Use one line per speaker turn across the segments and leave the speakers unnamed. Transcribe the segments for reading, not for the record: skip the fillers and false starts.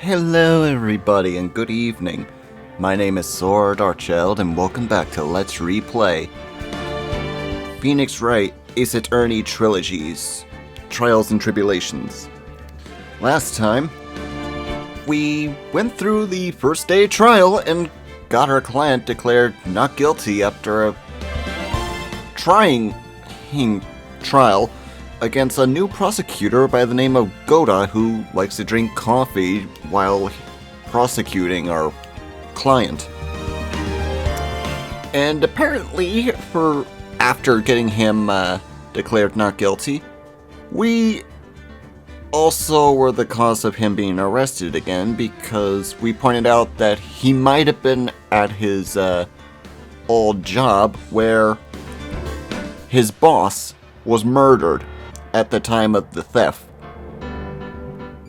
Hello everybody and good evening. My name is Sword Archeld and welcome back to Let's Replay Phoenix Wright Ace Attorney Trilogy's Trials and Tribulations. Last time, we went through the first day trial and got our client declared not guilty after a trying trial against a new prosecutor by the name of Goda, who likes to drink coffee while prosecuting our client. And apparently, after getting him declared not guilty, we also were the cause of him being arrested again, because we pointed out that he might have been at his old job where his boss was murdered at the time of the theft.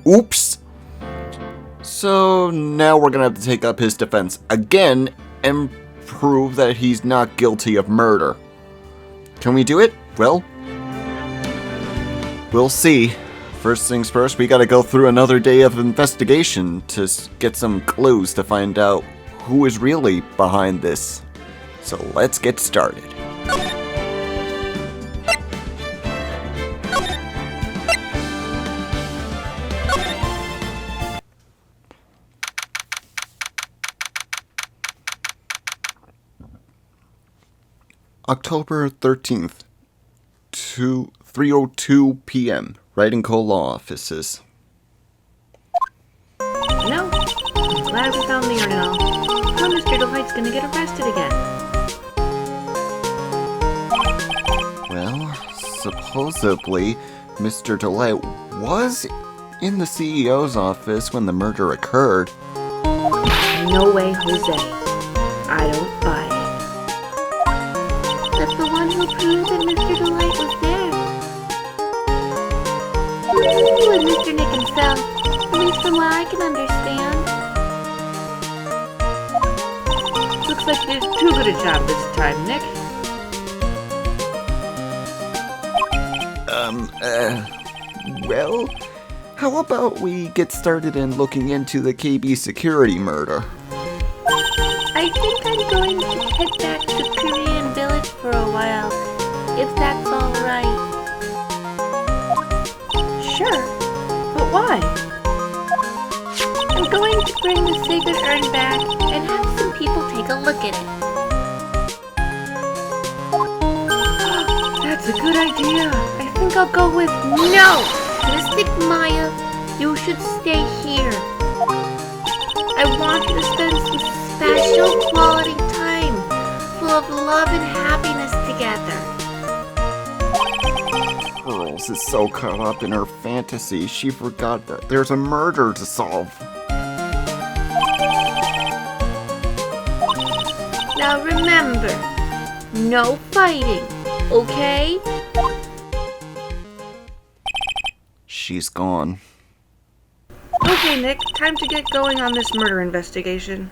Oops! So now we're gonna have to take up his defense again and prove that he's not guilty of murder. Can we do it? Well, we'll see. First things first, we gotta go through another day of investigation to get some clues to find out who is really behind this. So let's get started. October 13th, 3:02 p.m. Writing-Co Law Offices.
No, I'm glad we found the urinal. How Mr. Delight's gonna get arrested again?
Well, supposedly, Mr. Delight was in the CEO's office when the murder occurred.
No way, Jose. I don't buy it. But the one who proved that Mr. Delight was there. You and Mr. Nick himself, at least from what I can understand. Looks like you did too good a job this time, Nick.
Well, how about we get started in looking into the KB security murder?
I think I'm going to head back to Korean Village for a while, if that's alright. Sure, but why? I'm going to bring the sacred urn back and have some people take a look at it. That's a good idea. I think I'll go with no! Mystic Maya, you should stay here. I want you to spend some special quality time full of love and happiness together.
Pearls is so caught up in her fantasy, she forgot that there's a murder to solve.
Now remember, no fighting, okay?
She's gone.
Okay, Nick, time to get going on this murder investigation.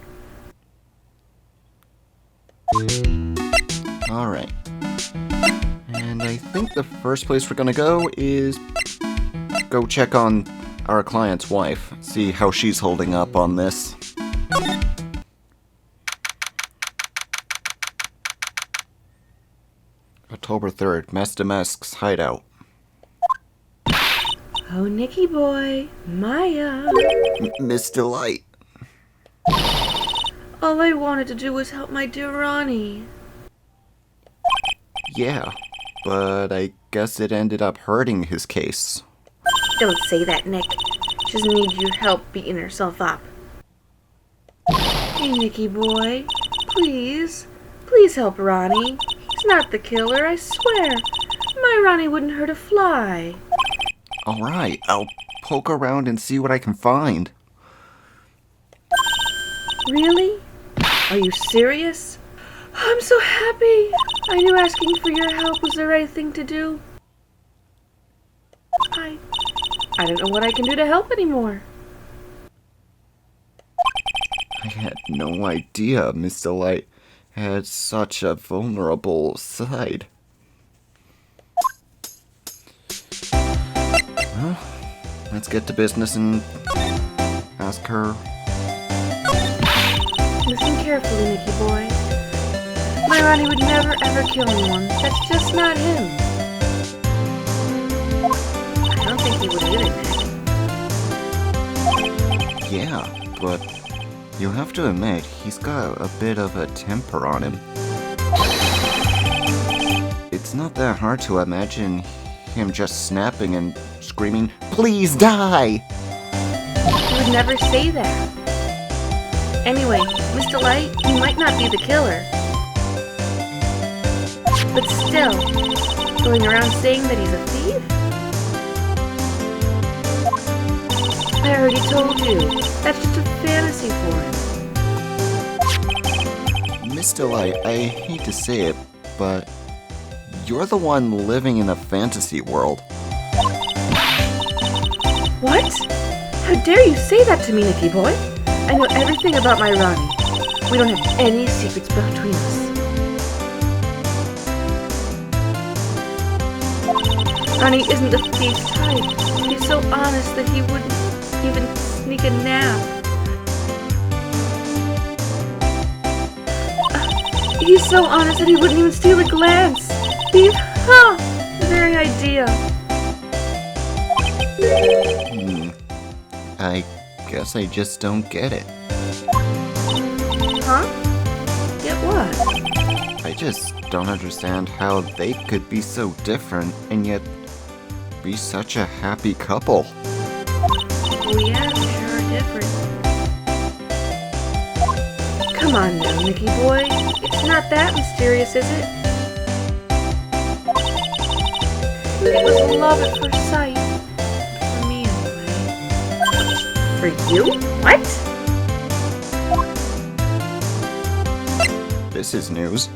Alright. And I think the first place we're gonna go is go check on our client's wife, see how she's holding up on this. October 3rd, Mastamask's hideout.
Oh, Nicky boy, Maya.
Miss Delight.
All I wanted to do was help my dear Ronnie.
Yeah, but I guess it ended up hurting his case.
Don't say that, Nick. She doesn't need your help beating herself up. Hey, Nicky boy, please help Ronnie. He's not the killer, I swear. My Ronnie wouldn't hurt a fly.
Alright, I'll poke around and see what I can find.
Really? Are you serious? I'm so happy. I knew asking for your help was the right thing to do. I don't know what I can do to help anymore.
I had no idea Miss Delight had such a vulnerable side. Well, let's get to business and ask her?
Listen carefully, Nicky boy. My Ronnie would never ever kill anyone. That's just not him. I don't think he would either, Nick.
Yeah, but you have to admit, he's got a bit of a temper on him. It's not that hard to imagine him just snapping and screaming, "Please die!"
He would never say that. Anyway, Mr. Light, he might not be the killer. But still, going around saying that he's a thief? I already told you, that's just a fantasy for him.
Mr. Light, I hate to say it, but you're the one living in a fantasy world.
What? How dare you say that to me, Nicky boy? I know everything about my Ronnie. We don't have any secrets between us. Ronnie isn't the thief's type. He's so honest that he wouldn't even sneak a nap. He's so honest that he wouldn't even steal a glance. Thief? Ha! The very idea.
I guess I just don't get it.
Huh? Get what?
I just don't understand how they could be so different and yet be such a happy couple.
Oh yeah, we sure are different. Come on now, Nicky boy. It's not that mysterious, is it? It was love at first sight. For me, anyway. For you? What?
This is news.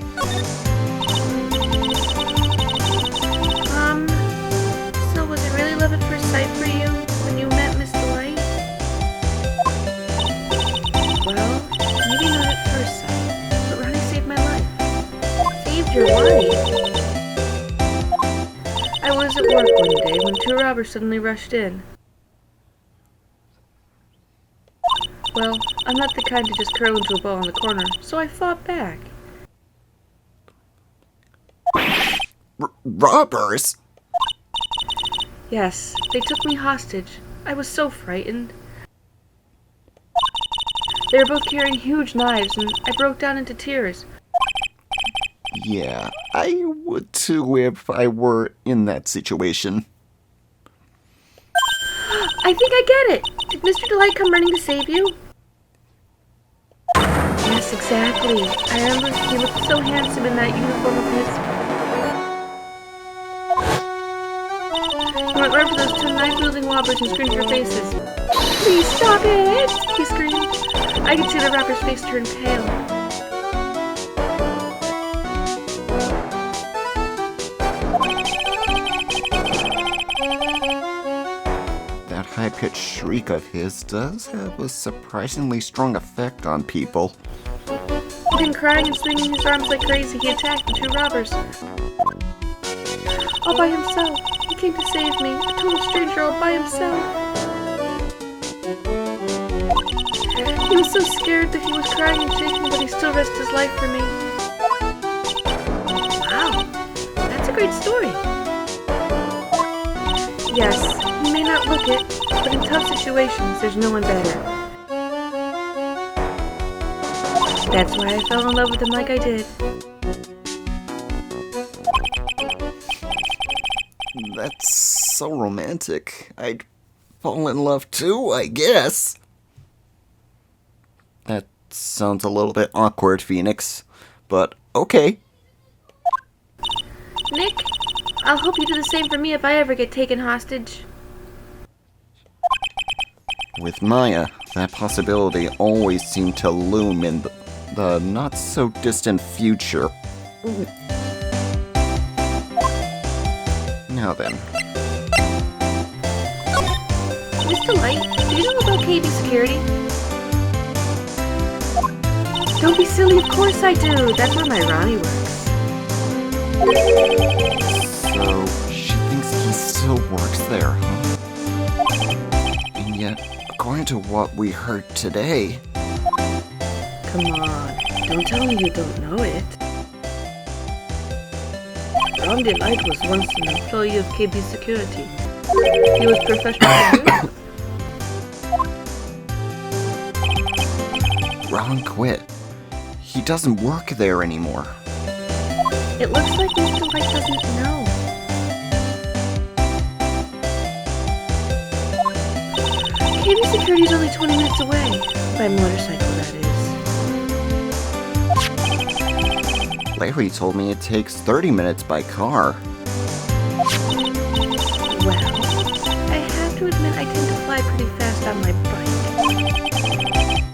So was it really love at first sight for you when you met Mr. Light? Well, maybe not at first sight, but Ronnie saved my life. Saved your life? I was at work one day when two robbers suddenly rushed in. Well, I'm not the kind to just curl into a ball in the corner, so I fought back.
Robbers?
Yes, they took me hostage. I was so frightened. They were both carrying huge knives, and I broke down into tears.
Yeah, I would too if I were in that situation.
I think I get it. Did Mr. Delight come running to save you? Yes, exactly. I remember he looked so handsome in that uniform of his. He went right for those two knife-wielding robbers and screamed for faces. "Please stop it!" he screamed. I could see the robber's face turn pale.
That high-pitched shriek of his does have a surprisingly strong effect on people.
He'd been crying and swinging his arms like crazy. He attacked the two robbers. All by himself. He came to save me. A total stranger all by himself. He was so scared that he was crying and shaking, but he still risked his life for me. Wow, that's a great story. Yes, you may not look it, but in tough situations, there's no one better. That's why I fell in love with him like I did.
That's so romantic. I'd fall in love too, I guess. That sounds a little bit awkward, Phoenix, but okay.
Nick, I'll hope you do the same for me if I ever get taken hostage.
With Maya, that possibility always seemed to loom in the not-so-distant future. Now then.
Mr. Light, do you know about KB Security? Don't be silly, of course I do. That's where my Ronnie works.
So, she thinks he still works there, huh? And yet, according to what we heard today...
Come on, don't tell me you don't know it. Ron Delight was once an employee of KB Security. He was professional.
Ron quit. He doesn't work there anymore.
It looks like Mr. White doesn't know. KB Security's only 20 minutes away. By motorcycle, that is.
Larry told me it takes 30 minutes by car.
Well, I have to admit I tend to fly pretty fast on my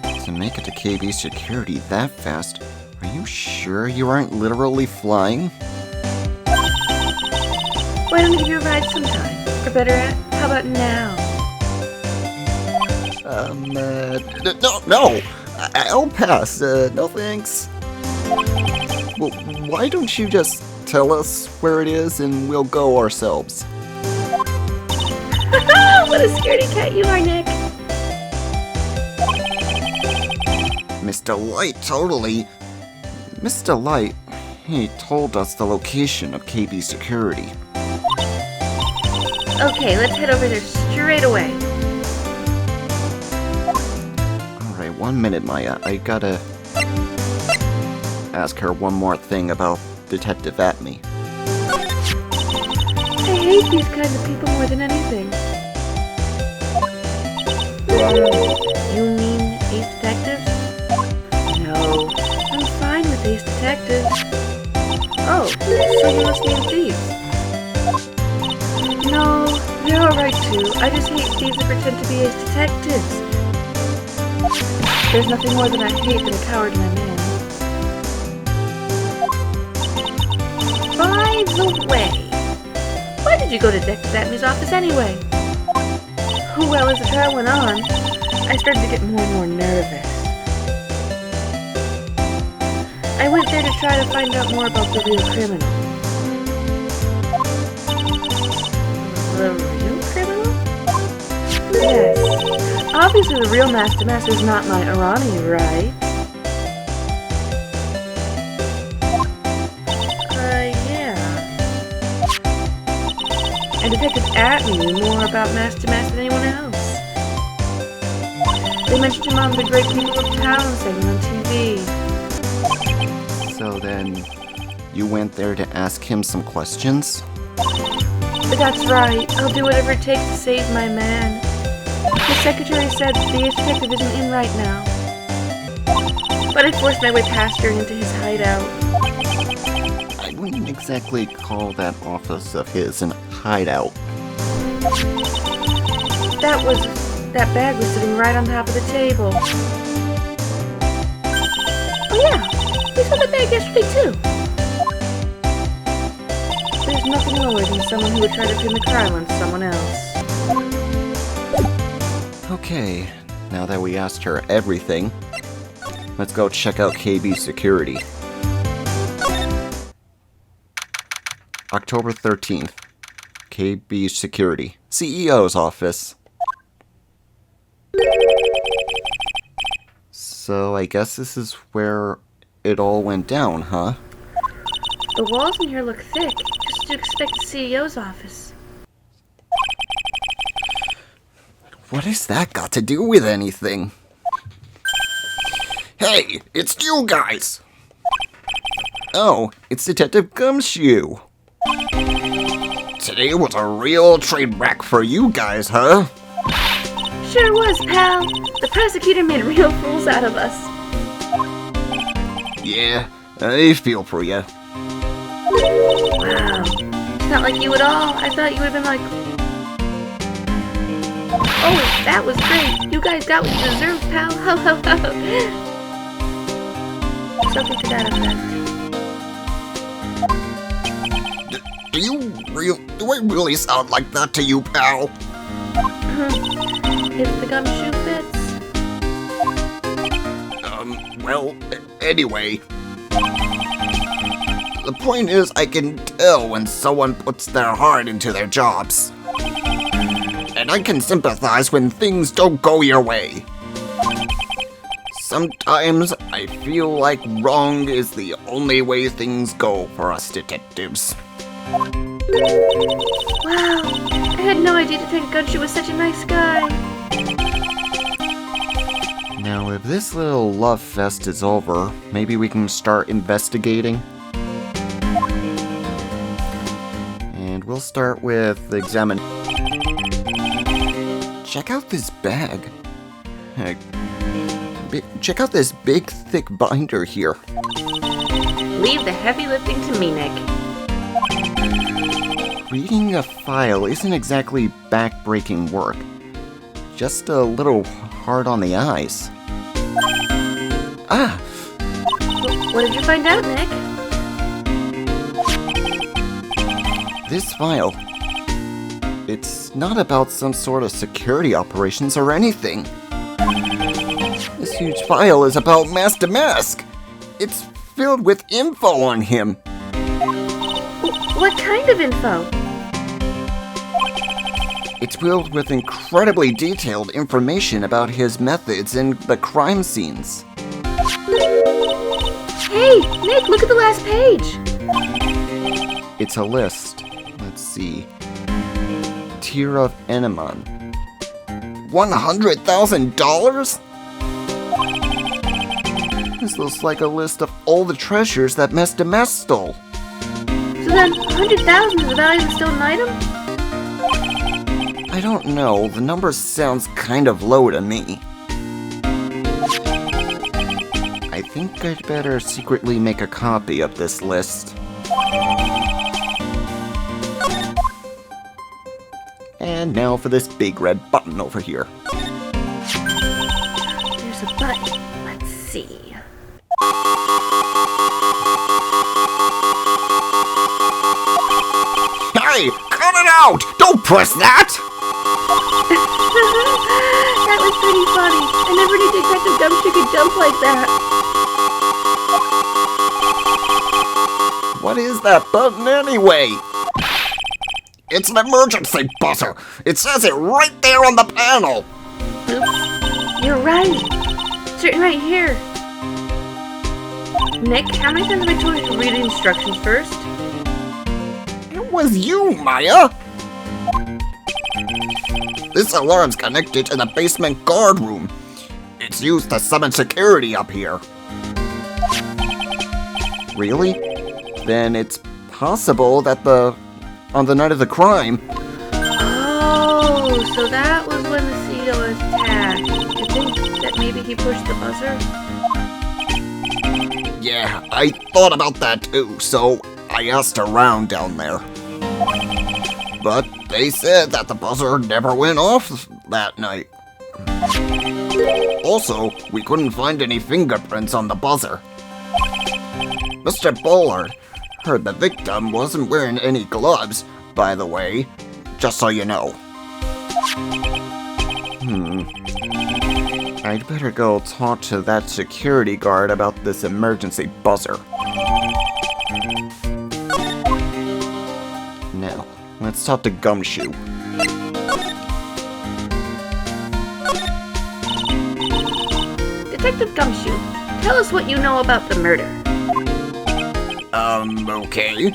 bike.
To make it to KB Security that fast, are you sure you aren't literally flying?
Why don't we give you a ride sometime? Or better yet, how about now?
No! I'll pass. No thanks. Well, why don't you just tell us where it is and we'll go ourselves?
What a scaredy cat you are, Nick!
Mr. Light, totally. Mr. Light, he told us the location of KB Security.
Okay, let's head over there straight away.
Alright, 1 minute, Maya. I gotta ask her one more thing about Detective Atme.
I hate these kinds of people more than anything. You mean Ace Detectives? No, I'm fine with Ace Detectives. Oh, so you must mean thieves. No, they're alright too. I just hate thieves that pretend to be Ace Detectives. There's nothing more than I hate than a coward in a man. By the way, why did you go to Detective Atme's office anyway? Well, as the trial went on, I started to get more and more nervous. I went there to try to find out more about the real criminal. The real criminal? Yes. Obviously the real Master is not my Arani, right? Yeah. And Detective Atme knew more about Master than anyone else. They mentioned him on the Great People of Town segment on TV.
So then, you went there to ask him some questions?
But that's right. I'll do whatever it takes to save my man. The secretary said the Ace Detective isn't in right now. But I forced my way past her and into his hideout.
I wouldn't exactly call that office of his an hideout.
That bag was sitting right on top of the table. Oh yeah, we saw the bag yesterday too. There's nothing lower than someone who would try to pin the crime on someone else.
Okay, now that we asked her everything, let's go check out KB Security. October 13th, KB Security, CEO's office. So I guess this is where it all went down, huh?
The walls in here look thick, just to expect the CEO's office.
What has that got to do with anything? Hey, it's you guys! Oh, it's Detective Gumshoe. Today was a real train wreck for you guys, huh?
Sure was, pal. The prosecutor made real fools out of us.
Yeah, I feel for you.
Wow. It's not like you at all. I thought you would have been like, oh, that was great. You guys got what you deserved, pal. Ho, ho, ho. Something to that effect.
Do I really sound like that to you, pal?
If the gumshoe fits.
Well, anyway. The point is, I can tell when someone puts their heart into their jobs. And and I can sympathize when things don't go your way. Sometimes I feel like wrong is the only way things go for us detectives.
Wow, I had no idea Detective Gumshoe was such a nice guy.
Now, if this little love fest is over, maybe we can start investigating. And we'll start with examining. Check out this bag. Check out this big, thick binder here.
Leave the heavy lifting to me, Nick.
Reading a file isn't exactly back-breaking work. Just a little hard on the eyes. Ah!
What did you find out, Nick?
This file. It's not about some sort of security operations or anything. This huge file is about Master Mask. It's filled with info on him.
What kind of info?
It's filled with incredibly detailed information about his methods in the crime scenes.
Hey, Nick, look at the last page.
It's a list. Let's see. Tier of Enemon. $100,000? This looks like a list of all the treasures that Master Mask stole.
So then, 100,000 is the value of the stolen item?
I don't know, the number sounds kind of low to me. I think I'd better secretly make a copy of this list. And now for this big red button over here.
There's a button. Let's see.
Hey, cut it out! Don't press that!
That was pretty funny. I never knew Detective Gumshoe could jump like that.
What is that button anyway? It's an emergency buzzer. It says it right there on the panel.
Oops. You're right. It's written right here. Nick, how many times have I told you to read the instructions first?
It was you, Maya. This alarm's connected to the basement guard room. It's used to summon security up here. Really? Then it's possible that on the night of the crime...
Oh, so that was when the CEO was attacked. You think that maybe he pushed the buzzer?
Yeah, I thought about that too, so I asked around down there. But they said that the buzzer never went off that night. Also, we couldn't find any fingerprints on the buzzer. Mr. Bullard heard the victim wasn't wearing any gloves, by the way, just so you know. I'd better go talk to that security guard about this emergency buzzer. Now, let's talk to Gumshoe.
Detective Gumshoe, tell us what you know about the murder.
Okay.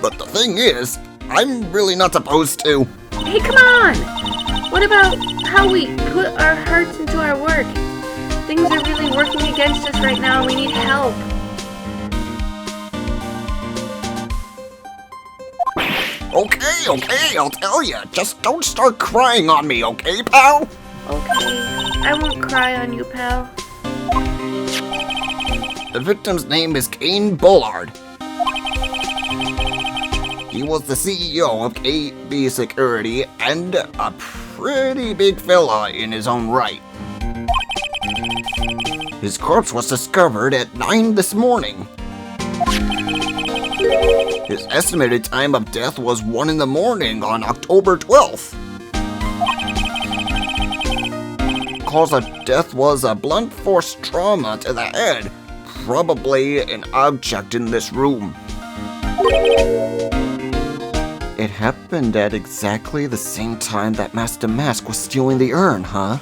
But the thing is, I'm really not supposed to.
Hey, come on! What about how we put our hearts into our work? Things are really working against us right now and we need help.
Okay, I'll tell you. Just don't start crying on me, okay, pal?
Okay, I won't cry on you, pal.
The victim's name is Kane Bullard. He was the CEO of KB Security and a pretty big fella in his own right. His corpse was discovered at 9 this morning. His estimated time of death was 1 in the morning on October 12th. Cause of death was a blunt force trauma to the head, probably an object in this room. it happened at exactly the same time that Master Mask was stealing the urn, huh?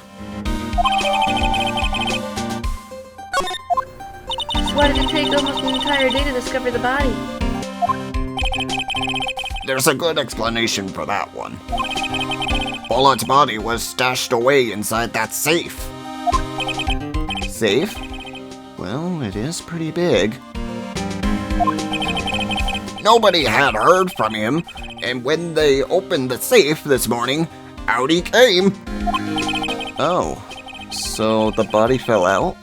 So why did it take almost an entire day to discover the body?
There's a good explanation for that one. Bullard's body was stashed away inside that safe. Safe? Well, it is pretty big. Nobody had heard from him, and when they opened the safe this morning, out he came. Oh, so the body fell out?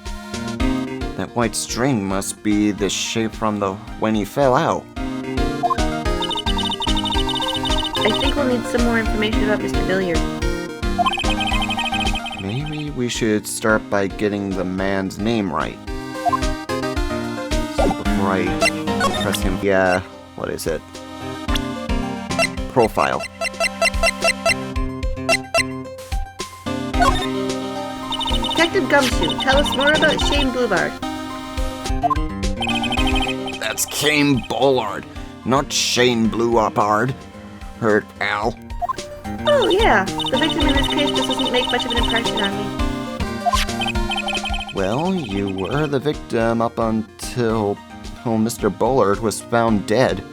That white string must be the shape from when he fell out.
I think we'll need some more information about Mr. Billiard.
Maybe we should start by getting the man's name right. So before I press him, yeah, what is it? Profile.
Detective Gumshoe, tell us more about Shane Bluebard.
That's Kane Bullard, not Shane Bluebard. Hurt, Al.
Oh yeah, the victim in this case just doesn't make much of an impression on me.
Well, you were the victim up until Mr. Bullard was found dead.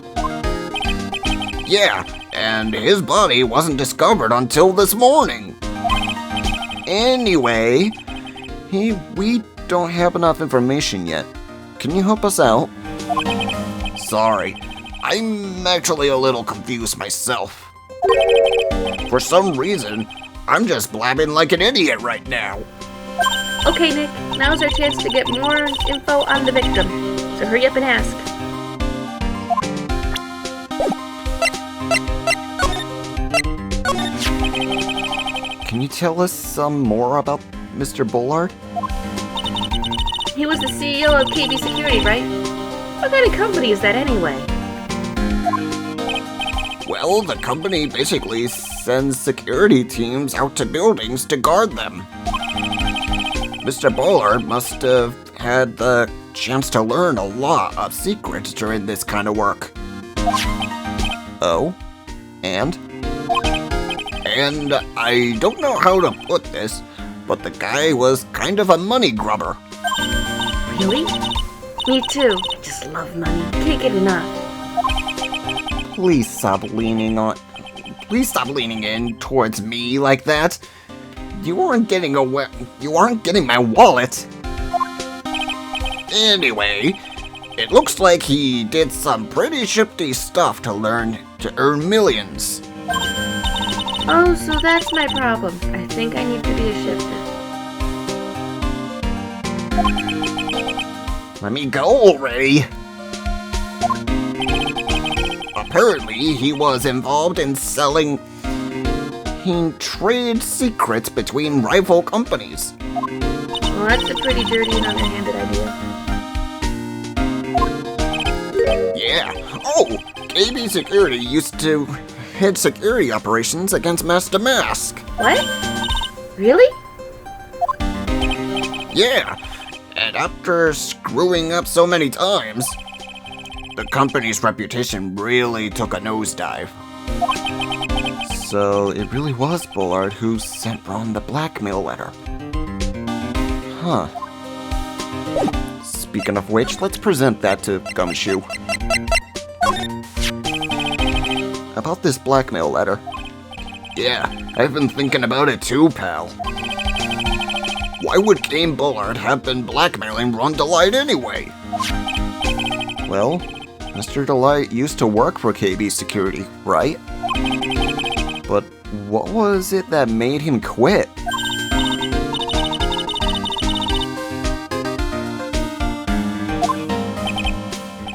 Yeah, and his body wasn't discovered until this morning. Anyway, we don't have enough information yet. Can you help us out? Sorry, I'm actually a little confused myself. For some reason, I'm just blabbing like an idiot right now.
Okay, Nick, now's our chance to get more info on the victim. So hurry up and ask.
Can you tell us some more about Mr. Bullard?
He was the CEO of KB Security, right? What kind of company is that anyway?
Well, the company basically sends security teams out to buildings to guard them. Mr. Bullard must have had the chance to learn a lot of secrets during this kind of work. Oh? And? And I don't know how to put this, but the guy was kind of a money grubber.
Really? Me too. I just love money. Can't get enough.
Please stop leaning in towards me like that. You aren't getting my wallet. Anyway, it looks like he did some pretty shifty stuff to earn millions.
Oh, so that's my problem. I think I need to be a shifter.
Let me go already. Apparently, he was involved in selling trade secrets between rival companies.
Well, that's a pretty dirty and underhanded idea.
Yeah. Oh, KB Security used to head security operations against Master Mask.
What? Really?
Yeah. And after screwing up so many times, the company's reputation really took a nosedive. So it really was Bullard who sent Ron the blackmail letter. Huh. Speaking of which, let's present that to Gumshoe. About this blackmail letter. Yeah, I've been thinking about it too, pal. Why would Kane Bullard have been blackmailing Ron Delight anyway? Well, Mr. Delight used to work for KB Security, right? But what was it that made him quit?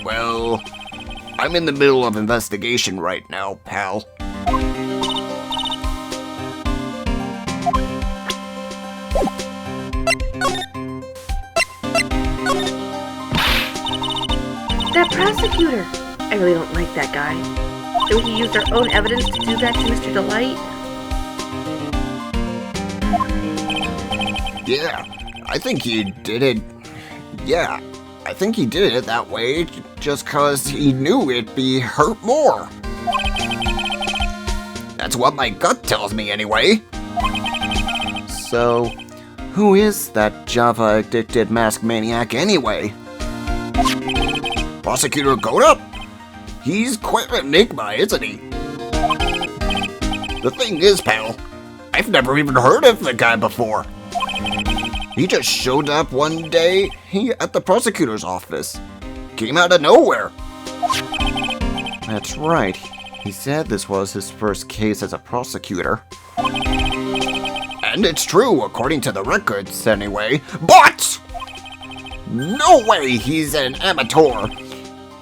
Well, I'm in the middle of investigation right now, pal.
That prosecutor! I really don't like that guy. So he used our own evidence to do that to Mr. Delight?
Yeah, I think he did it. Yeah, I think he did it that way just cause he knew it'd be hurt more. That's what my gut tells me anyway. So, who is that Java-addicted mask maniac anyway? Prosecutor Goda? He's quite an enigma, isn't he? The thing is, pal, I've never even heard of the guy before. He just showed up one day at the prosecutor's office. Came out of nowhere. That's right. He said this was his first case as a prosecutor. And it's true, according to the records, anyway. But! No way he's an amateur.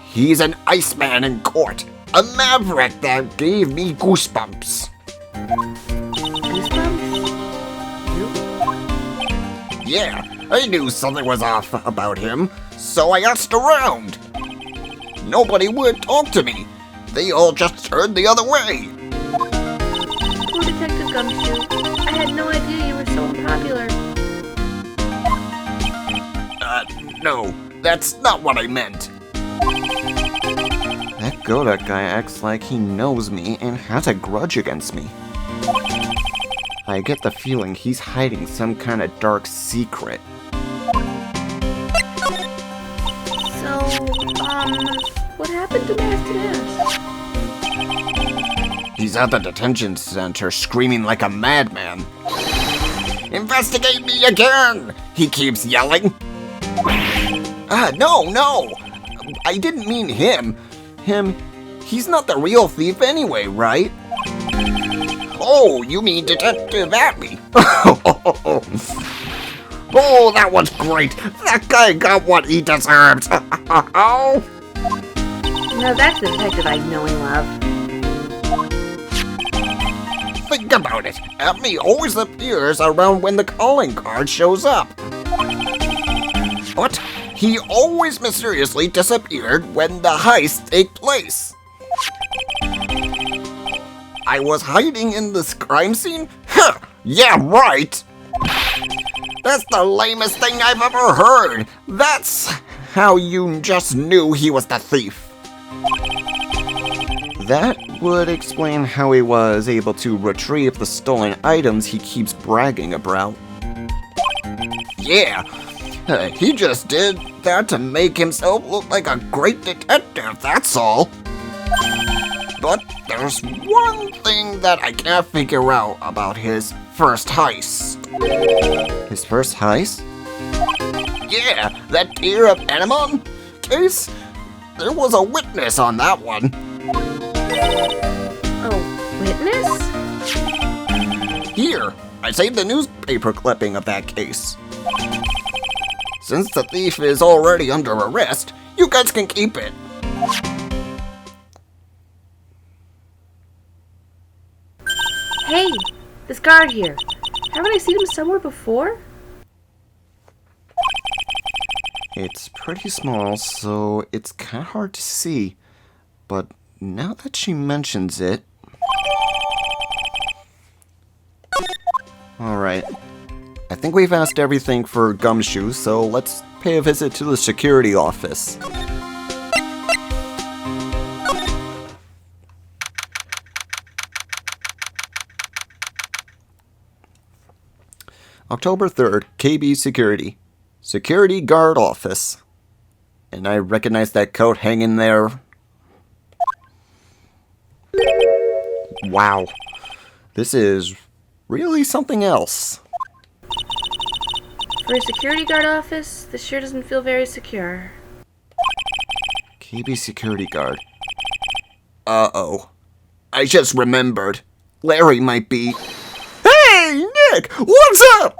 He's an Iceman in court. A maverick that gave me goosebumps.
Goosebumps? You?
Yeah, I knew something was off about him, so I asked around. Nobody would talk to me. They all just turned the other way.
Poor Detective Gumshoe. I had no idea you were so unpopular.
No, that's not what I meant. That Goda guy acts like he knows me and has a grudge against me. I get the feeling he's hiding some kind of dark secret.
So, what happened to Bastion Ass?
He's at the detention center screaming like a madman. Investigate me again! He keeps yelling. No! I didn't mean him. He's not the real thief anyway, right? Oh, you mean Detective Atlee? Oh, that was great. That guy got what he deserved. Oh.
No, that's the detective I know and love.
Think about it. Atlee always appears around when the calling card shows up. But he always mysteriously disappeared when the heist takes place. I was hiding in this crime scene? Huh, yeah, right! That's the lamest thing I've ever heard! That's how you just knew he was the thief. That would explain how he was able to retrieve the stolen items he keeps bragging about. Yeah, he just did that to make himself look like a great detective, that's all. But there's one thing that I can't figure out about his first heist. His first heist? Yeah, that Tear of Panemon case? There was a witness on that one.
A witness?
Here, I saved the newspaper clipping of that case. Since the thief is already under arrest, you guys can keep it.
Hey, this guard here. Haven't I seen him somewhere before?
It's pretty small, so it's kind of hard to see. But now that she mentions it... Alright. I think we've asked everything for Gumshoe, so let's pay a visit to the security office. October 3rd, KB Security. Security Guard Office. And I recognize that coat hanging there. Wow. This is really something else.
For a security guard office, this sure doesn't feel very secure.
KB Security Guard. Uh-oh. I just remembered. Larry might be... Hey, Nick! What's up?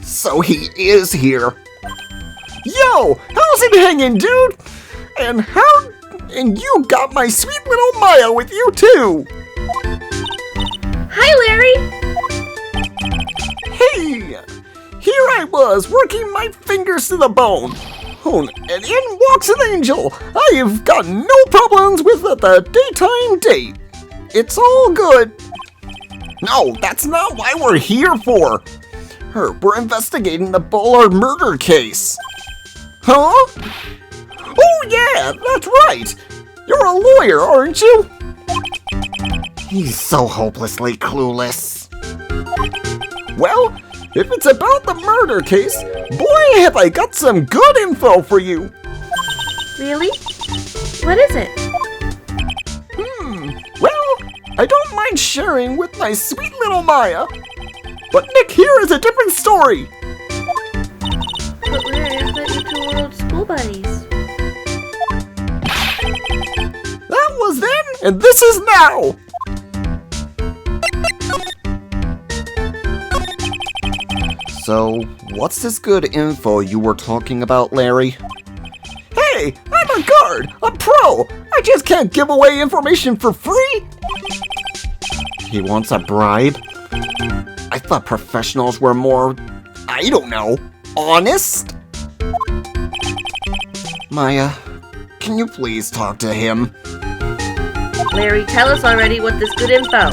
So he is here. Yo, how's it hanging, dude? And you got my sweet little Maya with you, too.
Hi, Larry!
Hey, here I was, working my fingers to the bone. Oh, and in walks an angel. I've got no problems with the daytime date. It's all good. No, that's not why we're here for. We're investigating the Bullard murder case. Huh? Oh yeah, that's right. You're a lawyer, aren't you? He's so hopelessly clueless. Well, if it's about the murder case, boy, have I got some good info for you.
Really? What is it?
Well, I don't mind sharing with my sweet little Maya. But Nick here is a different story.
But Larry, I thought you two were old school buddies.
That was then, and this is now. So, what's this good info you were talking about, Larry? Hey, I'm a guard, a pro. I just can't give away information for free. He wants a bribe? I thought professionals were more, I don't know, honest? Maya, can you please talk to him?
Larry, tell us already what this good info.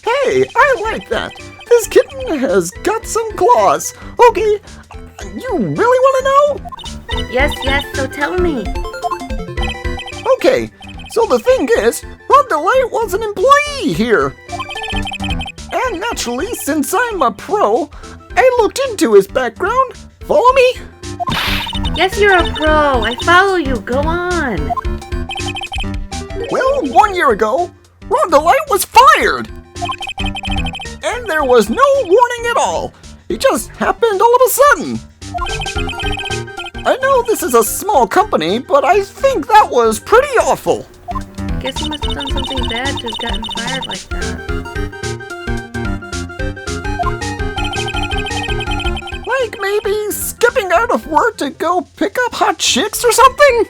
Hey, I like that. This kitten has got some claws. Okay, you really want to know?
Yes, so tell me.
Okay, so the thing is, Rod DeLay was an employee here. And naturally, since I'm a pro, I looked into his background. Follow me?
Yes, you're a pro. I follow you. Go on.
Well, 1 year ago, Rod DeLay was fired. And there was no warning at all. It just happened all of a sudden. I know this is a small company, but I think that was pretty awful.
Guess he must have done something bad to have gotten fired like that.
Like maybe skipping out of work to go pick up hot chicks or something?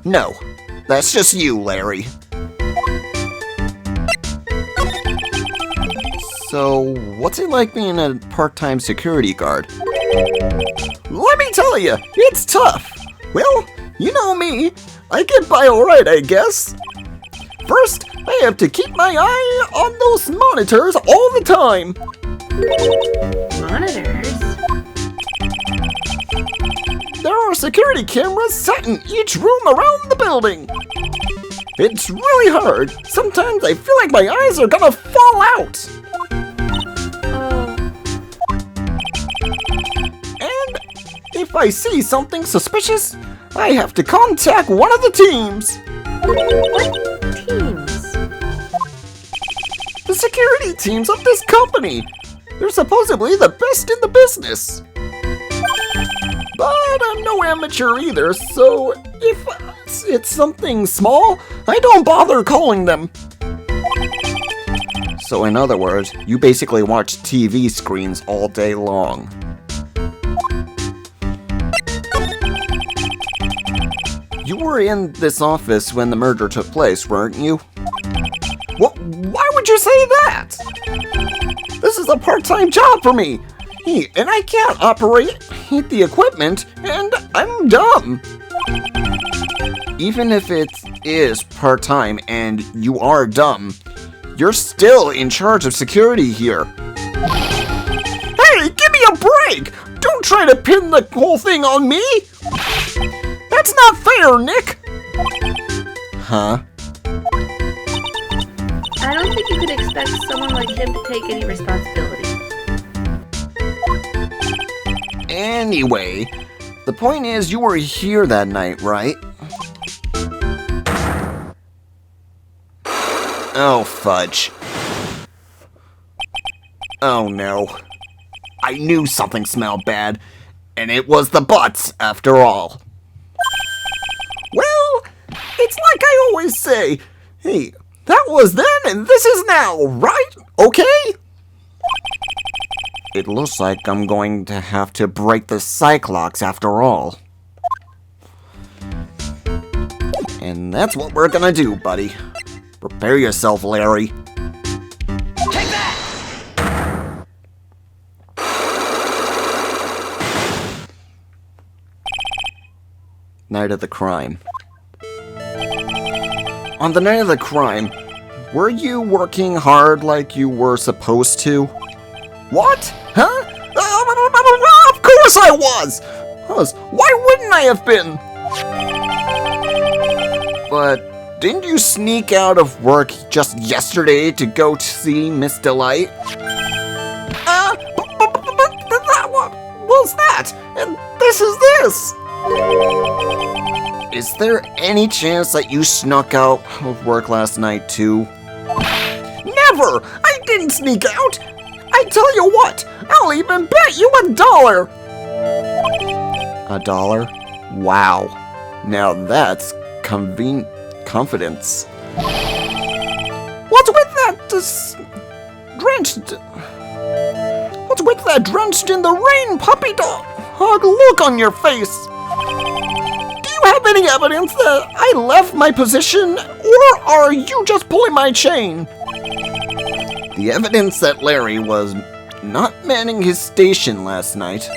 No, that's just you, Larry. So, what's it like being a part-time security guard? Let me tell you, it's tough. Well, you know me, I get by alright, I guess. First, I have to keep my eye on those monitors all the time.
Monitors?
There are security cameras set in each room around the building. It's really hard. Sometimes I feel like my eyes are gonna fall out.
Oh,
And if I see something suspicious, I have to contact one of the teams.
what teams?
The security teams of this company. They're supposedly the best in the business. But I'm no amateur either, so if it's something small, I don't bother calling them. So in other words, you basically watch TV screens all day long. You were in this office when the murder took place, weren't you? What? Why would you say that? This is a part-time job for me. And I can't operate the equipment, and I'm dumb. Even if it is part-time and you are dumb, you're still in charge of security here. Hey, give me a break! Don't try to pin the whole thing on me! That's not fair, Nick! Huh?
I don't think you could expect someone like him to take any responsibility.
Anyway, the point is you were here that night, right? Oh, fudge. Oh no. I knew something smelled bad, and it was the butts, after all. Well, it's like I always say, hey, that was then and this is now, right? Okay? It looks like I'm going to have to break the Cyclops after all. And that's what we're gonna do, buddy. Prepare yourself, Larry. Take that! Night of the crime. On the night of the crime, were you working hard like you were supposed to? What? Huh? Of course I was! Why wouldn't I have been? But Didn't you sneak out of work just yesterday to go to see Miss Delight? What was that? And this is this! Is there any chance that you snuck out of work last night too? Never! I didn't sneak out! I tell you what, I'll even bet you $1! $1? Wow. Now that's confidence. What's with that drenched in the rain puppy dog look on your face? Do you have any evidence that I left my position, or are you just pulling my chain? The evidence that Larry was not manning his station last night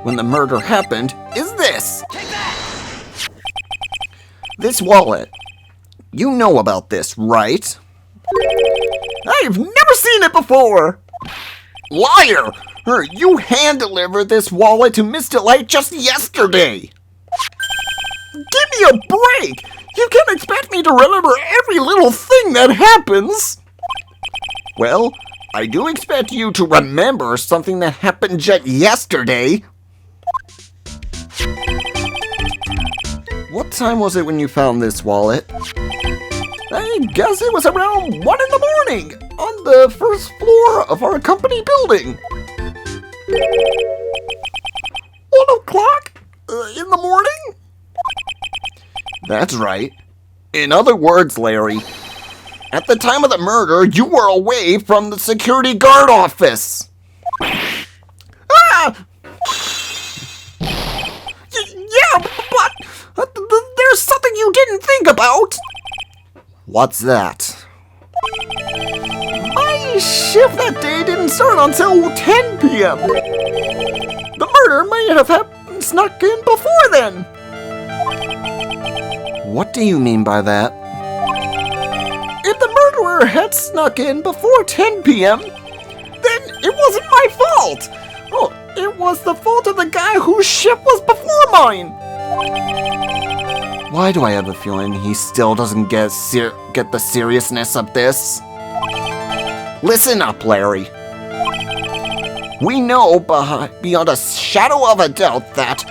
when the murder happened is this. This wallet. You know about this, right? I've never seen it before! Liar! You hand-delivered this wallet to Miss Delight just yesterday! Give me a break! You can't expect me to remember every little thing that happens! Well, I do expect you to remember something that happened just yesterday. What time was it when you found this wallet? I guess it was around 1 in the morning on the first floor of our company building. 1 o'clock in the morning? That's right. In other words, Larry, at the time of the murder, you were away from the security guard office. Ah! Yeah, but there's something you didn't think about. What's that? My shift that day didn't start until 10 p.m. The murder might have snuck in before then. What do you mean by that? If the murderer had snuck in before 10 p.m., then it wasn't my fault. Oh, it was the fault of the guy whose shift was before mine. Why do I have a feeling he still doesn't get the seriousness of this? Listen up, Larry. We know beyond a shadow of a doubt that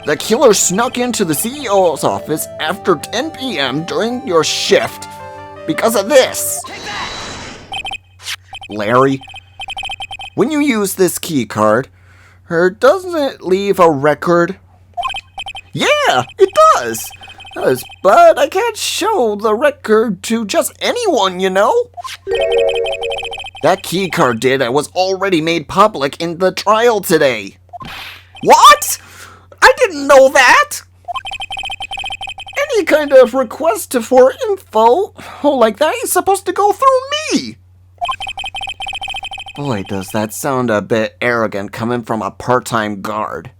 the killer snuck into the CEO's office after 10 p.m. during your shift because of this. Larry, when you use this key card, doesn't it leave a record? Yeah, it does. But I can't show the record to just anyone, you know? That key card data was already made public in the trial today. What? I didn't know that! Any kind of request for info like that is supposed to go through me! Boy, does that sound a bit arrogant coming from a part-time guard.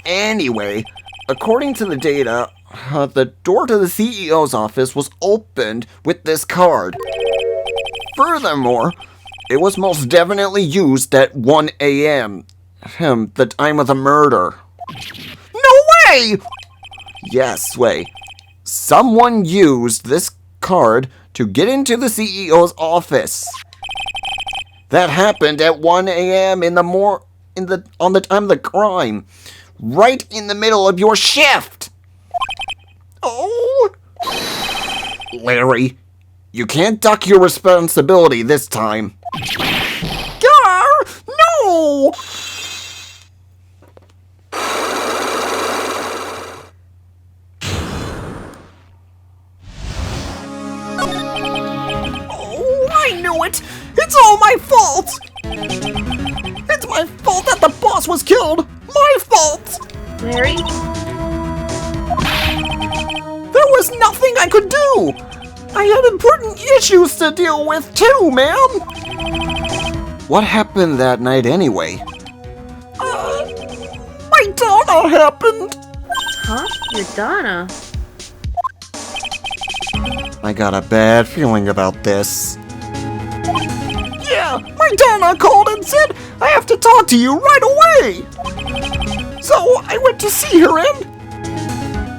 Anyway, according to the data, the door to the CEO's office was opened with this card. Furthermore, it was most definitely used at 1 a.m., the time of the murder. No way! Yes, way. Someone used this card to get into the CEO's office. That happened at 1 a.m. on the time of the crime, right in the middle of your shift. Oh, Larry, you can't duck your responsibility this time. Gar, no! Oh, I knew it! It's all my fault! It's my fault that the boss was killed! My fault!
Larry?
There was nothing I could do! I had important issues to deal with too, ma'am! What happened that night anyway? My Donna happened!
Huh? Your Donna?
I got a bad feeling about this. Yeah, my Donna called and said I have to talk to you right away! So I went to see her and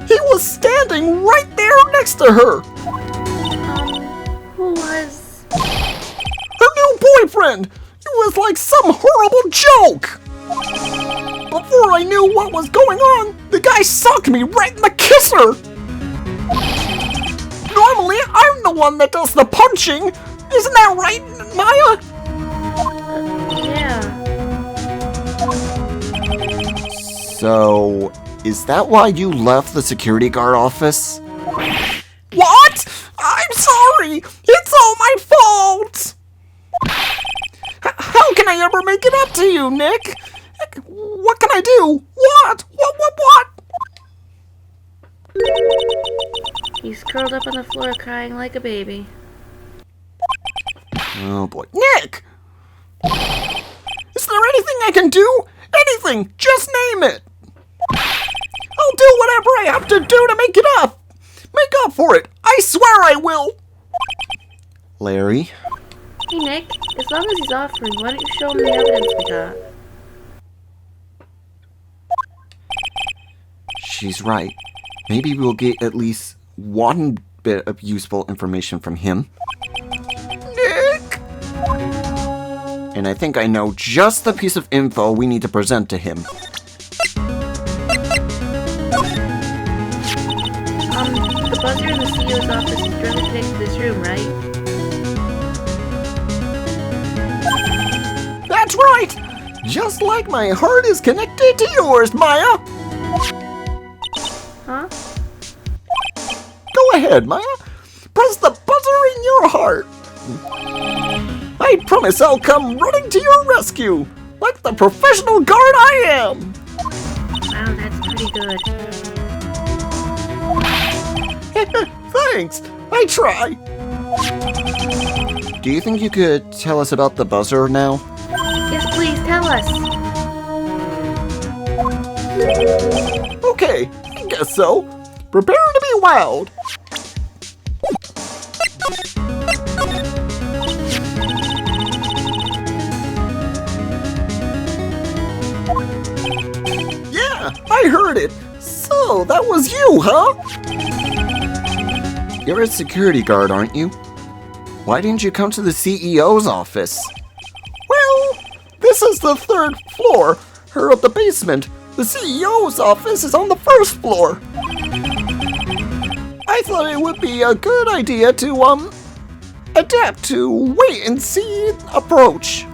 he
was standing right there next to her.
Who was...
Her new boyfriend. It was like some horrible joke. Before I knew what was going on, the guy sucked me right in the kisser. Normally, I'm the one that does the punching. Isn't that right, Maya?
Yeah.
So, is that why you left the security guard office?
What? I'm sorry. It's all my fault. How can I ever make it up to you, Nick? What can I do? What?
He's curled up on the floor crying like a baby.
Oh boy.
Nick! Is there anything I can do? Anything! Just name it! I'll do whatever I have to do to make it up! Make up for it! I swear I will!
Larry?
Hey Nick, as long as he's offering, why don't you show him the evidence we got?
She's right. Maybe we'll get at least one bit of useful information from him.
Nick!
And I think I know just the piece of info we need to present to him.
The buzzer in the CEO's office is directly connected to this room, right?
That's right! Just like my heart is connected to yours, Maya!
Huh?
Go ahead, Maya. Press the buzzer in your heart. I promise I'll come running to your rescue, like the professional guard I am.
Wow, that's pretty good.
Thanks. I try.
Do you think you could tell us about the buzzer now?
Yes, please, tell us.
Okay, I guess so. Prepare to be wowed. Yeah, I heard it. So, that was you, huh?
You're a security guard, aren't you? Why didn't you come to the CEO's office?
Well, this is the 3rd floor. Her of the basement. The CEO's office is on the 1st floor. I thought it would be a good idea to, adapt to wait and see approach.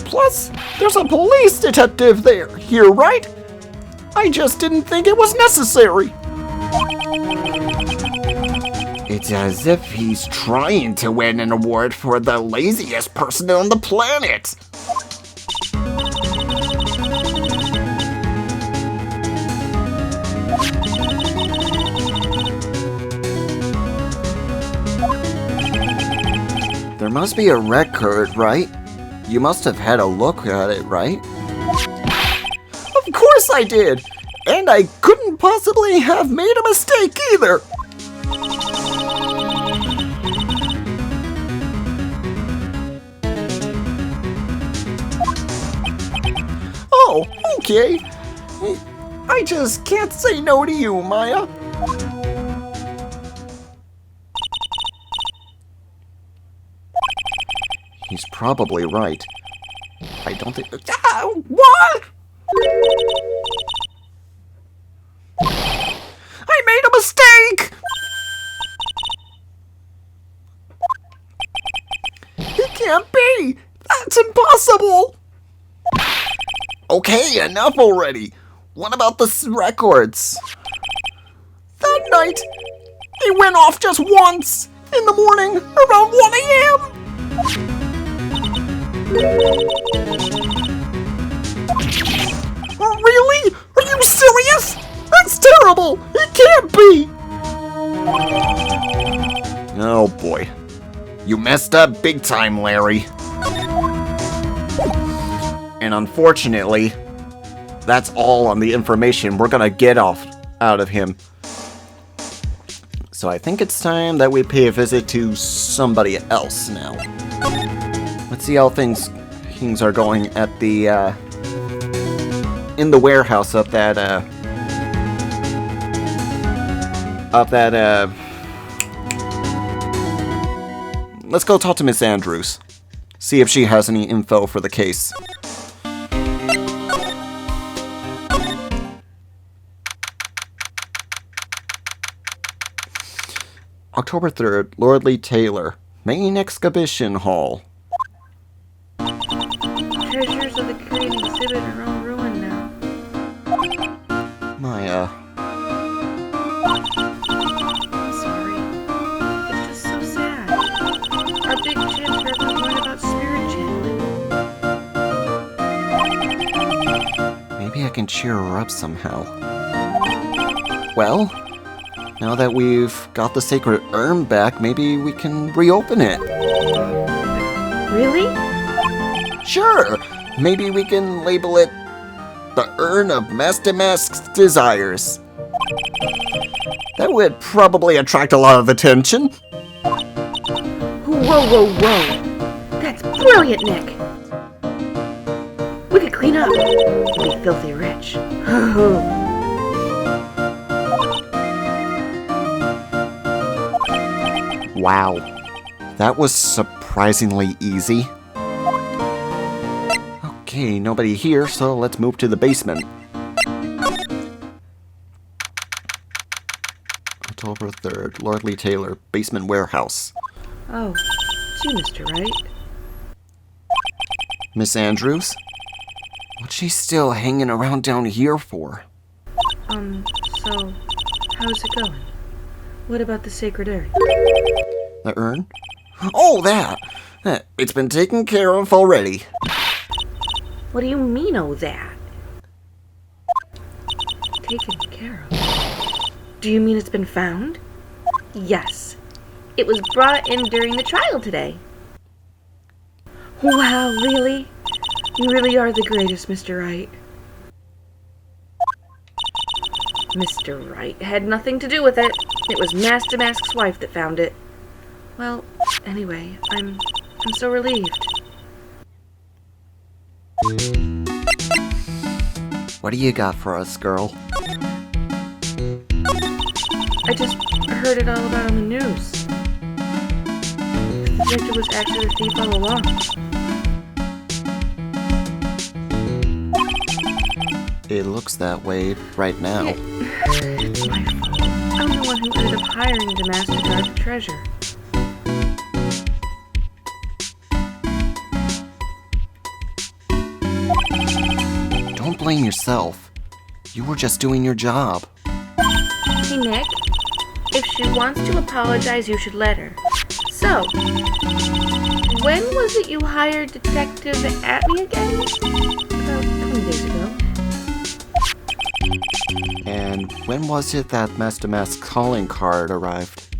Plus, there's a police detective there, here, right? I just didn't think it was necessary.
It's as if he's trying to win an award for the laziest person on the planet. There must be a record, right? You must have had a look at it, right?
Of course I did! And I couldn't possibly have made a mistake either! Oh, okay. I just can't say no to you, Maya.
He's probably right. I don't think...
What? I made a mistake! It can't be! That's impossible!
Okay, enough already. What about the records?
That night, it went off just once in the morning around 1 a.m. Really? Are you serious? That's terrible! It can't be!
Oh boy. You messed up big time, Larry. And unfortunately, that's all on the information we're gonna get out of him. So I think it's time that we pay a visit to somebody else now. Let's see how things are going at the in the warehouse up that of that, Let's go talk to Miss Andrews. See if she has any info for the case. October 3rd, Lordly Taylor, Main Exhibition Hall.
Treasures of the Korean exhibit are all ruined now.
Maya.
I'm sorry. It's just so sad. Our big chance for everyone to learn about spirit channeling.
Maybe I can cheer her up somehow. Well, now that we've got the sacred urn back, maybe we can reopen it.
Really?
Sure! Maybe we can label it the Urn of Master Mask's Desires. That would probably attract a lot of attention.
Whoa, whoa, whoa! That's brilliant, Nick! We could clean up. Be filthy rich.
Wow. That was surprisingly easy. Okay, nobody here, so let's move to the basement. October 3rd, Lordly Taylor, basement warehouse.
Oh, it's you, Mr. Wright.
Miss Andrews? What's she still hanging around down here for?
So, how's it going? What about the sacred urn?
The urn? Oh, that! It's been taken care of already.
What do you mean, oh, that? Taken care of? Do you mean it's been found?
Yes. It was brought in during the trial today.
Wow, really? You really are the greatest, Mr. Wright.
Mr. Wright had nothing to do with it. It was Master Mask's wife that found it.
Well, anyway, I'm so relieved.
What do you got for us, girl?
I just heard it all about on the news. The detective was actually the thief all along.
It looks that way right now.
It's my fault. I'm the one who ended up hiring the master to guard the treasure.
Don't blame yourself. You were just doing your job.
Hey, Nick. If she wants to apologize, you should let her. So, when was it you hired Detective Atney again?
About 20 days ago.
And when was it that Master Mask's calling card arrived?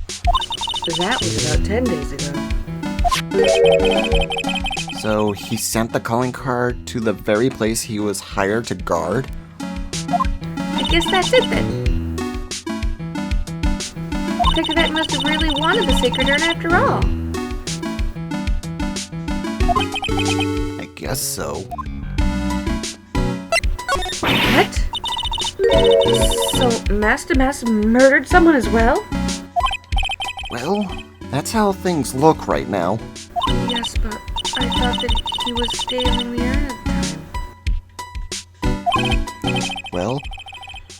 That was about 10 days ago.
So he sent the calling card to the very place he was hired to guard?
I guess that's it then. Detective Atney must have really wanted the sacred urn after all.
I guess so.
What? So, Master Mask murdered someone as well?
Well, that's how things look right now.
Yes, but I thought that he was stealing the urn at the time.
Well,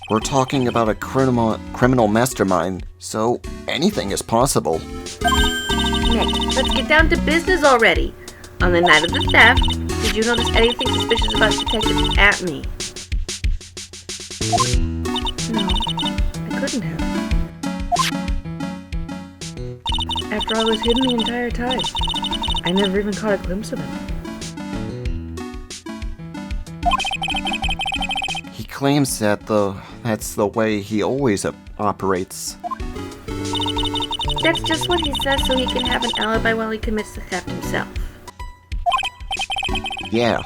we're talking about a criminal mastermind, so anything is possible.
Nick, let's get down to business already. On the night of the theft, did you notice anything suspicious about Detective Atney?
No, I couldn't have. After all, I was hidden the entire time. I never even caught a glimpse of him.
He claims that that's the way he always operates.
That's just what he says so he can have an alibi while he commits the theft himself.
Yeah,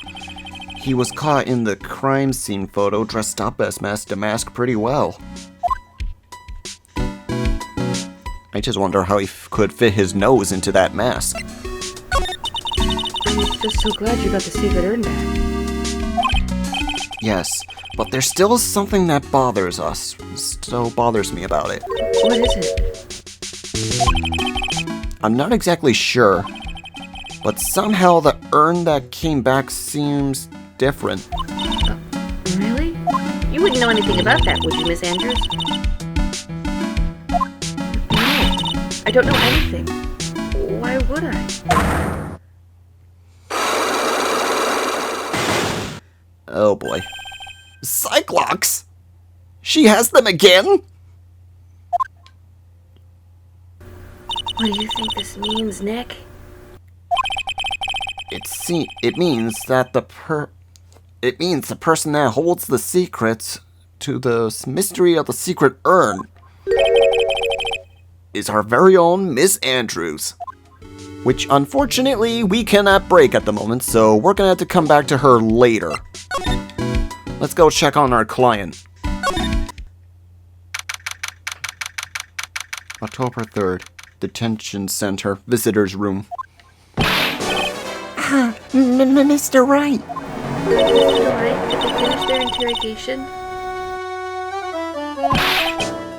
he was caught in the crime scene photo dressed up as Master Mask pretty well. I just wonder how he could fit his nose into that mask.
I'm just so glad you got the secret urn back.
Yes, but there's still something that bothers me about it.
What is it?
I'm not exactly sure, but somehow the urn that came back seems different.
Really? You wouldn't know anything about that, would you, Miss Andrews? No, I don't know anything. Why would I?
Oh boy.
Cyclops? She has them again?
What do you think this means, Nick?
It means that the person that holds the secret to the mystery of the secret urn is our very own Miss Andrews. Which unfortunately we cannot break at the moment, so we're gonna have to come back to her later. Let's go check on our client. October 3rd, Detention Center, Visitor's Room.
Mr. Wright.
Alright, did they finish their interrogation?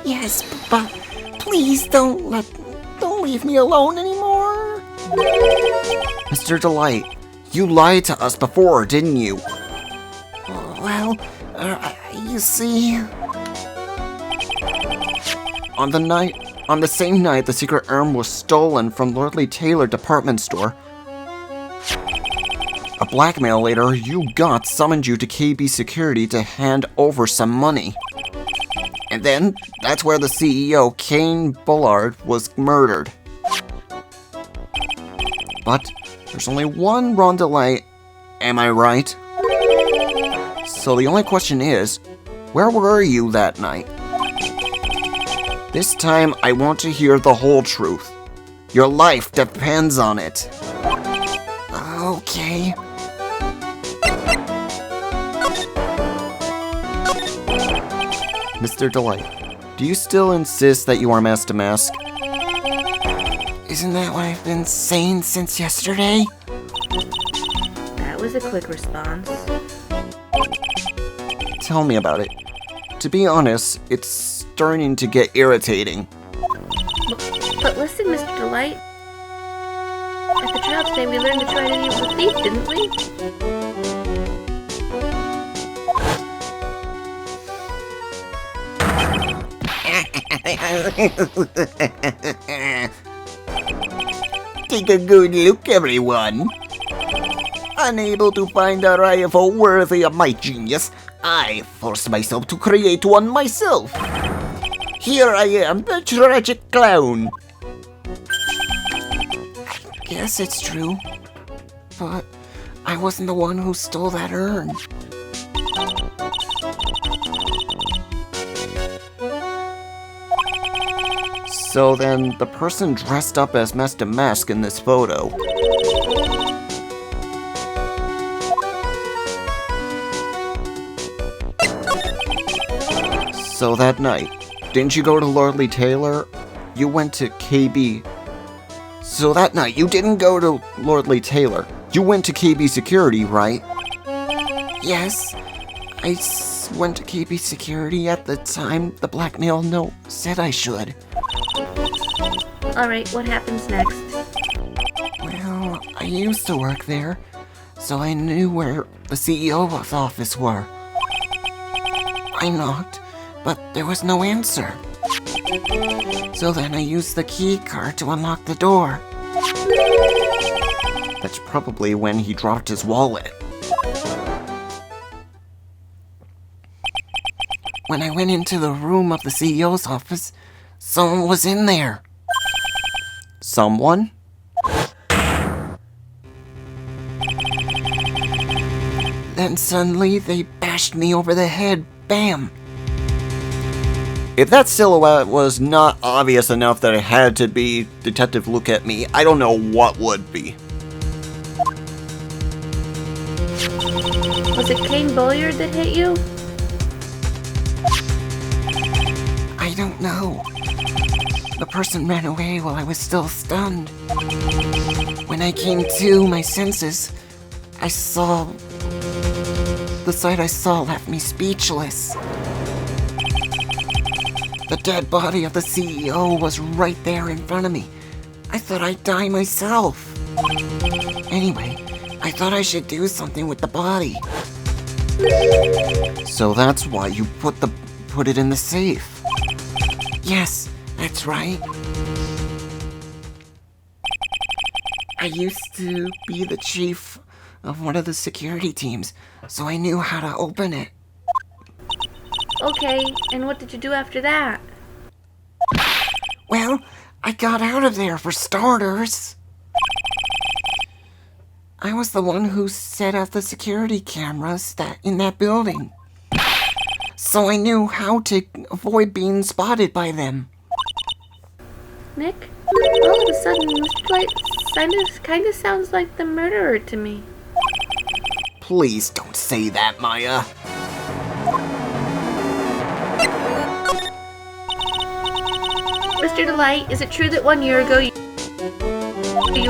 Yes, but please don't leave me alone anymore.
Mr. Delight, you lied to us before, didn't you?
Well, you see,
On the same night the secret urn was stolen from Lordly Taylor department store, a blackmailer you got summoned you to KB Security to hand over some money. And then, that's where the CEO, Kane Bullard, was murdered. But, there's only one Ron Delay, am I right? So the only question is, where were you that night? This time, I want to hear the whole truth. Your life depends on it.
okay.
Mr. Delight, do you still insist that you are mask to mask?
Isn't that what I've been saying since yesterday?
That was a quick response.
Tell me about it. To be honest, it's starting to get irritating.
But listen, Mr. Delight. At the trial today, we learned to try to use the thief, didn't we?
Take a good look, everyone. Unable to find a rival worthy of my genius, I forced myself to create one myself. Here I am, the tragic clown. I guess it's true, but I wasn't the one who stole that urn.
So then, the person dressed up as Master Mask in this photo. So that night, didn't you go to Lordly Taylor? You went to KB. So that night, you didn't go to Lordly Taylor. You went to KB Security, right?
Yes, I went to KB Security at the time the blackmail note said I should.
Alright, what happens next?
Well, I used to work there, so I knew where the CEO's office were. I knocked, but there was no answer. So then I used the key card to unlock the door.
That's probably when he dropped his wallet.
When I went into the room of the CEO's office, someone was in there.
Someone?
Then suddenly they bashed me over the head. Bam!
If that silhouette was not obvious enough that it had to be Detective Look at Me, I don't know what would be.
Was it Kane Bullard that hit you?
I don't know. The person ran away while I was still stunned. When I came to my senses, I saw... The sight I saw left me speechless. The dead body of the CEO was right there in front of me. I thought I'd die myself. Anyway, I thought I should do something with the body.
So that's why you put it in the safe.
Yes, that's right. I used to be the chief of one of the security teams, so I knew how to open it.
Okay, and what did you do after that?
Well, I got out of there for starters. I was the one who set up the security cameras in that building. So I knew how to avoid being spotted by them.
Nick, all of a sudden Mr. Light kind of sounds like the murderer to me.
Please don't say that, Maya.
Mr. Delight, is it true that 1 year ago you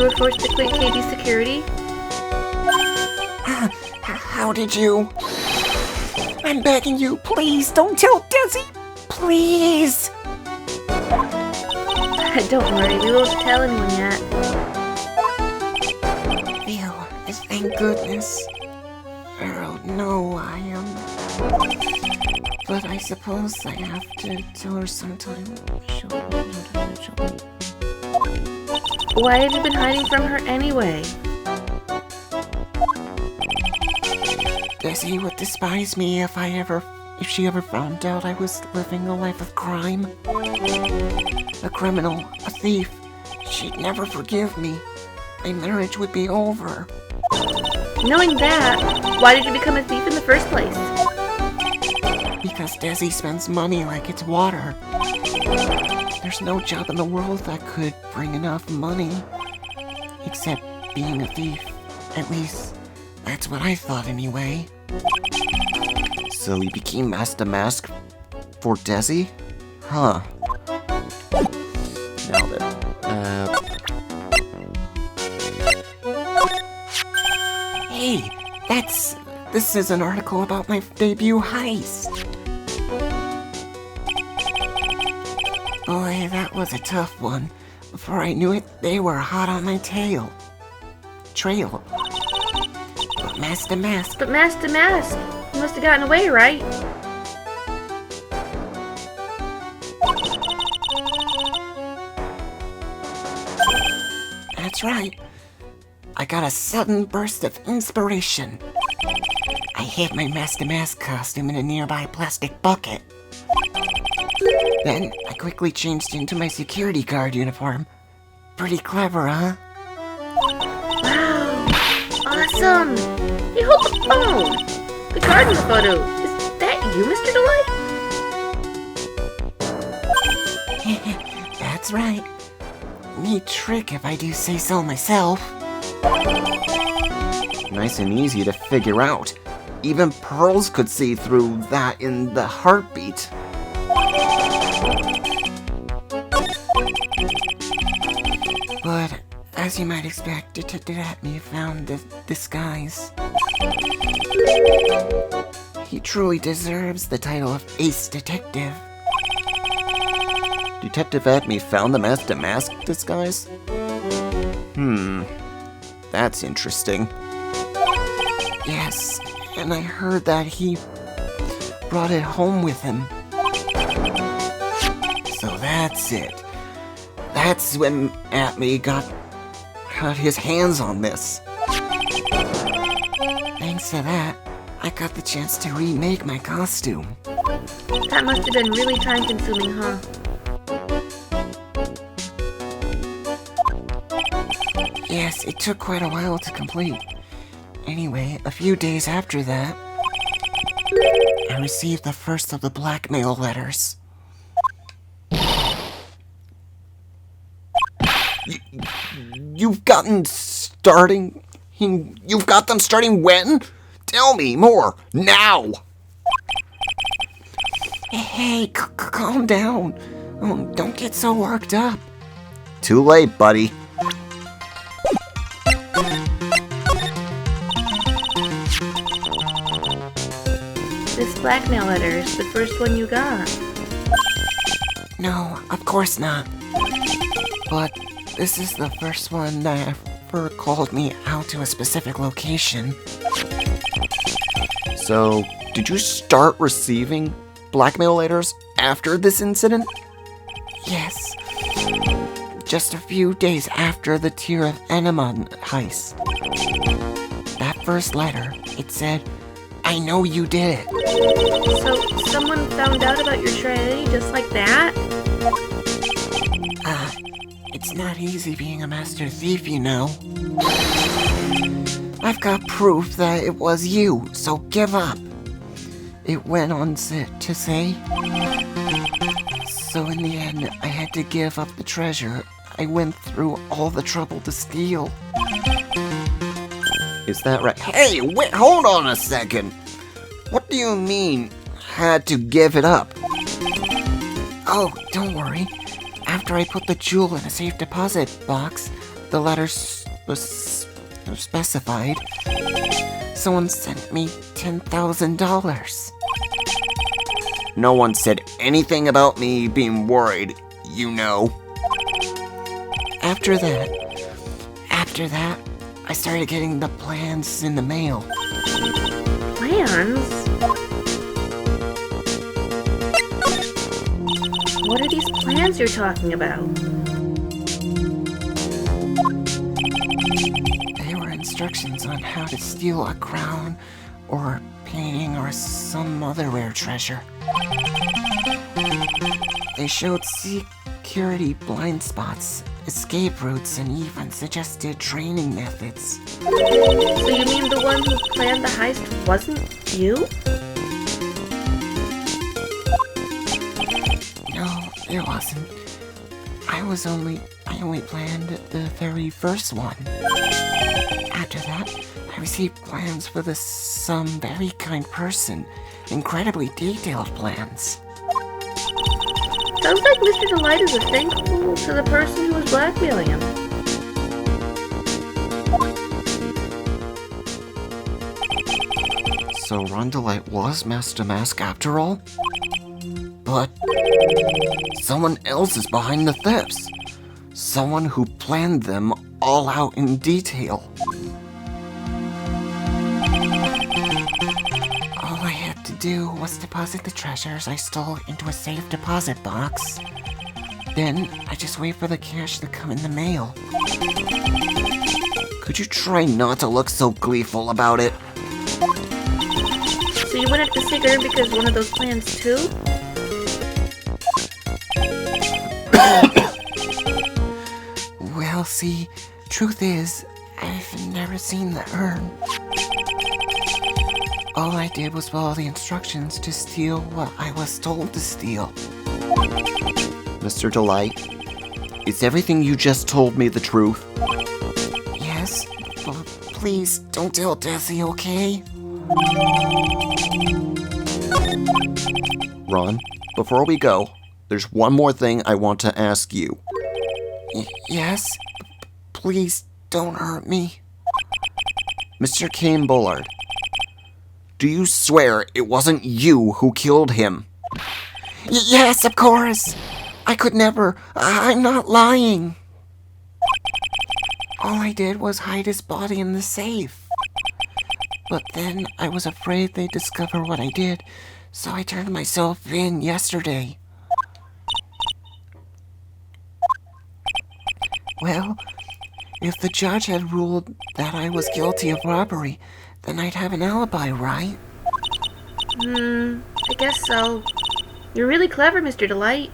were forced to quit KB Security?
How did you? I'm begging you, please don't tell Desi. Please.
Don't worry, we won't tell anyone yet.
Phew, thank goodness. Earl, no, I am. But I suppose I have to tell her sometime.
Why have you been hiding from her anyway?
Desi would despise me if she ever found out I was living a life of crime. A criminal, a thief. She'd never forgive me. My marriage would be over.
Knowing that, why did you become a thief in the first place?
Because Desi spends money like it's water. There's no job in the world that could bring enough money. Except being a thief. At least, that's what I thought anyway.
So you became Master Mask for Desi? Huh. Now then,
Hey, this is an article about my debut heist. Boy, that was a tough one. Before I knew it, they were hot on my trail. But Master Mask,
But Master Mask, you must have gotten away, right?
that's right. I got a sudden burst of inspiration. I hid my Master Mask costume in a nearby plastic bucket. Then I quickly changed into my security guard uniform. Pretty clever, huh?
Wow, awesome! Hey, hold the phone! The garden photo! Is that you, Mr. Delight?
That's right. Neat trick if I do say so myself.
nice and easy to figure out. Even Pearls could see through that in the heartbeat.
But, as you might expect, Detective Atme found the disguise. He truly deserves the title of Ace Detective.
Detective Atme found the Master Mask disguise? That's interesting.
Yes, and I heard that he brought it home with him.
So that's it. That's when Atme got his hands on this.
Thanks to that, I got the chance to remake my costume.
That must have been really time-consuming, huh?
Yes, it took quite a while to complete. Anyway, a few days after that, I received the first of the blackmail letters.
You've got them starting when? Tell me more, now!
Hey, calm down. Don't get so worked up.
Too late, buddy.
This blackmail letter is the first one you got.
No, of course not. But this is the first one that ever called me out to a specific location.
So, did you start receiving blackmail letters after this incident?
Yes. Just a few days after the Tear of Enema heist. That first letter, it said, "I know you did it."
So, someone found out about your tragedy just like that?
It's not easy being a master thief, you know. I've got proof that it was you, so give up. It went on to say. So in the end, I had to give up the treasure I went through all the trouble to steal.
Is that right? Hey, wait, hold on a second. What do you mean, had to give it up?
Oh, don't worry. After I put the jewel in a safe deposit box, the letters was specified. Someone sent me $10,000.
No one said anything about me being worried, you know.
After that, I started getting the plans in the mail.
Plans? What are these plans you're talking about?
They were instructions on how to steal a crown or painting or some other rare treasure. They showed security blind spots, escape routes, and even suggested training methods.
So you mean the one who planned the heist wasn't you?
No, it wasn't. I only planned the very first one. After that, I received plans for some very kind person. Incredibly detailed plans.
Sounds like Mr. Delight is a thankful to the person who was blackmailing him.
So Ron Delight was Master Mask after all? But someone else is behind the thefts. Someone who planned them all out in detail.
All I had to do was deposit the treasures I stole into a safe deposit box. Then I just wait for the cash to come in the mail.
Could you try not to look so gleeful about it?
So you went after Sigurd because one of those plans too?
Well, see, truth is, I've never seen the urn. All I did was follow the instructions to steal what I was told to steal.
Mr. Delight, is everything you just told me the truth?
Yes, but please don't tell Desi, okay?
Ron, before we go, there's one more thing I want to ask you.
Yes? Please don't hurt me.
Mr. Kane Bullard, do you swear it wasn't you who killed him?
Yes, of course. I could never. I'm not lying. All I did was hide his body in the safe. But then I was afraid they'd discover what I did, so I turned myself in yesterday. Well, if the judge had ruled that I was guilty of robbery, then I'd have an alibi, right?
I guess so. You're really clever, Mr. Delight.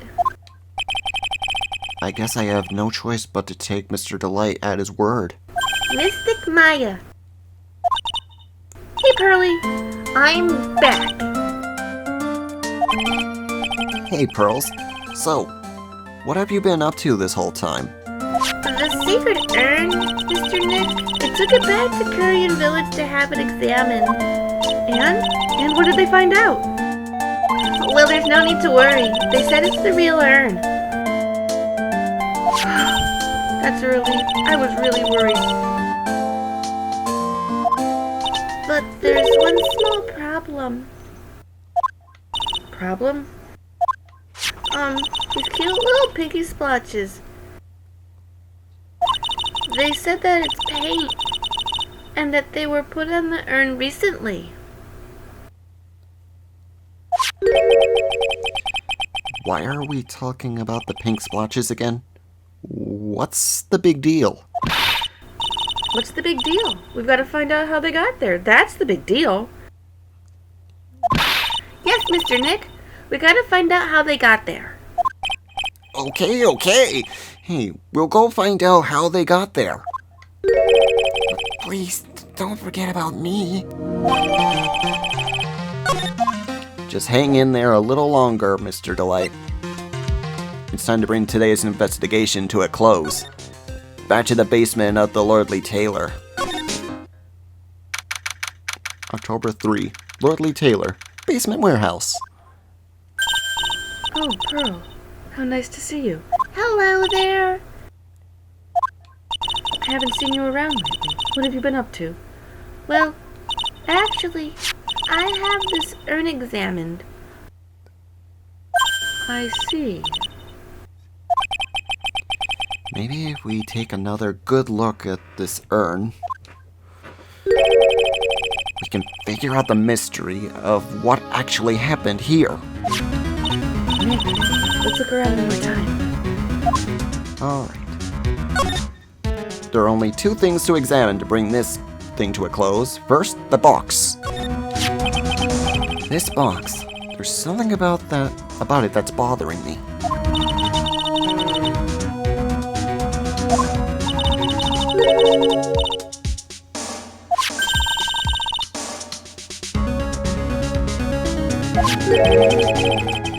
I guess I have no choice but to take Mr. Delight at his word.
Mystic Maya.
Hey, Pearly. I'm back.
Hey, Pearls. So, what have you been up to this whole time?
The sacred urn, Mr. Nick. I took it back to Kurian Village to have it examined.
And what did they find out?
Well, there's no need to worry. They said it's the real urn.
That's a relief. I was really worried.
But there's one small problem.
Problem?
these cute little pinky splotches. They said that it's paint, and that they were put on the urn recently.
Why are we talking about the pink splotches again? What's the big deal?
What's the big deal? We've got to find out how they got there. That's the big deal.
Yes, Mr. Nick, we gotta find out how they got there.
Okay. Hey, we'll go find out how they got there.
Please, don't forget about me.
Just hang in there a little longer, Mr. Delight. It's time to bring today's investigation to a close. Back to the basement of the Lordly Taylor. October 3. Lordly Taylor, basement warehouse.
Oh, Pearl. How nice to see you.
Hello there.
I haven't seen you around lately. What have you been up to?
Well, actually, I have this urn examined.
I see.
Maybe if we take another good look at this urn, we can figure out the mystery of what actually happened here.
Nick, let's look around one more time.
Alright. There are only two things to examine to bring this thing to a close. First, the box. This box, there's something about it that's bothering me.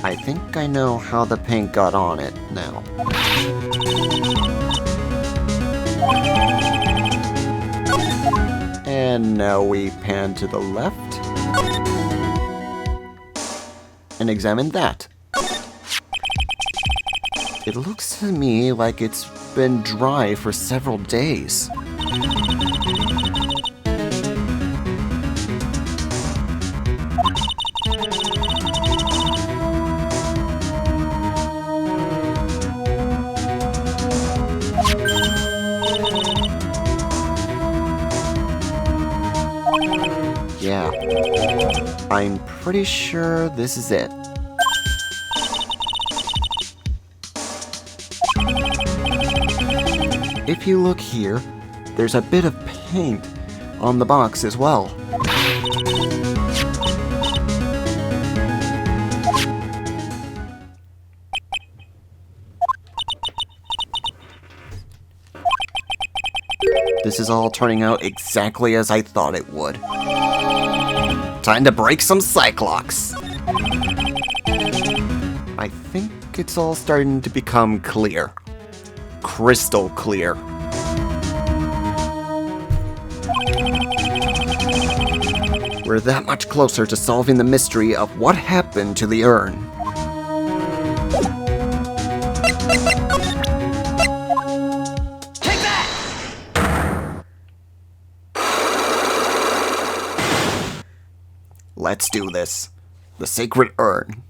I think I know how the paint got on it now. And now we pan to the left and examine that. It looks to me like it's been dry for several days. Yeah, I'm pretty sure this is it. If you look here, there's a bit of paint on the box as well. This is all turning out exactly as I thought it would. Time to break some Cyclops. I think it's all starting to become clear. Crystal clear. We're that much closer to solving the mystery of what happened to the urn. Let's do this. The sacred urn.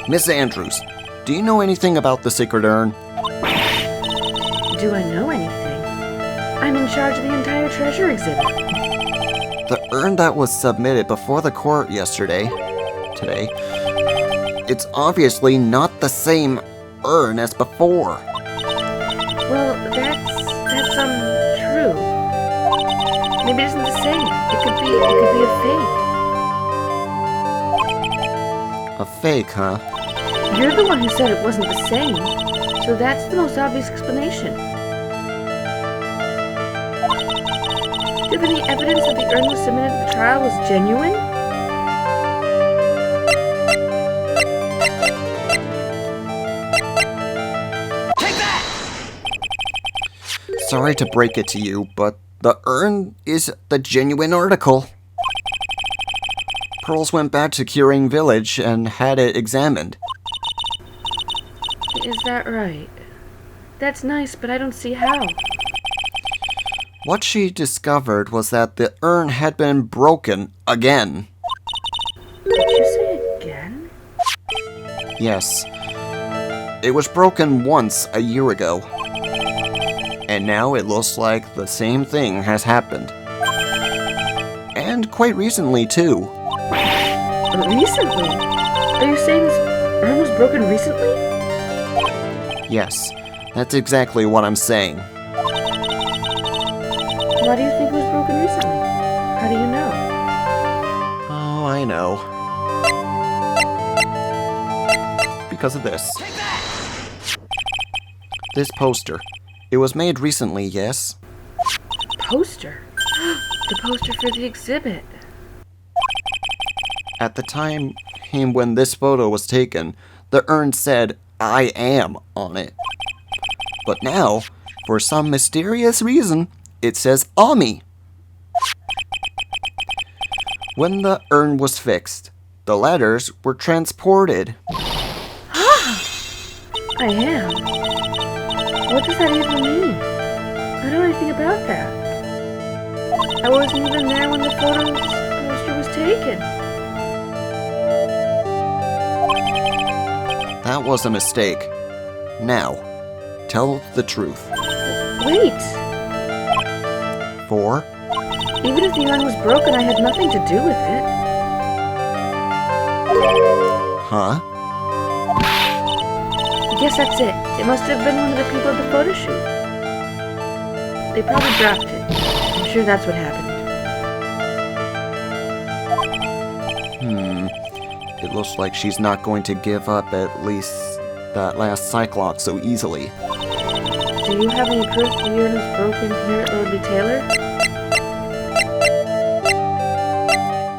Miss Andrews, do you know anything about the sacred urn?
Do I know anything? I'm in charge of the entire treasure exhibit.
The urn that was submitted before the court today, it's obviously not the same urn as before.
Well, that's true. Maybe it isn't the same. It could be a fake.
A fake, huh?
You're the one who said it wasn't the same, so that's the most obvious explanation. Do you have any evidence that the urn was submitted at the trial was genuine?
Sorry to break it to you, but the urn is the genuine article. Pearls went back to Curing Village and had it examined.
Is that right? That's nice, but I don't see how.
What she discovered was that the urn had been broken again.
Did you say again?
Yes. It was broken once a year ago. And now it looks like the same thing has happened. And quite recently, too.
Recently? Are you saying this urn was broken recently?
Yes, that's exactly what I'm saying.
Why do you think it was broken recently? How do you know?
Oh, I know. Because of this. This poster. It was made recently, yes?
Poster? The poster for the exhibit.
At the time when this photo was taken, the urn said, "I am" on it. But now, for some mysterious reason, it says Ami. When the urn was fixed, the letters were transported.
I am? What does that even mean? I don't know anything about that. I wasn't even there when the poster was taken.
That was a mistake. Now, tell the truth.
Wait!
For?
Even if the urn was broken, I had nothing to do with it.
Huh?
I guess that's it. It must have been one of the people at the photo shoot. They probably dropped it. I'm sure that's what happened.
It looks like she's not going to give up at least that last Cyclops so easily.
Do you have any proof the urn was broken here at Lordly Taylor?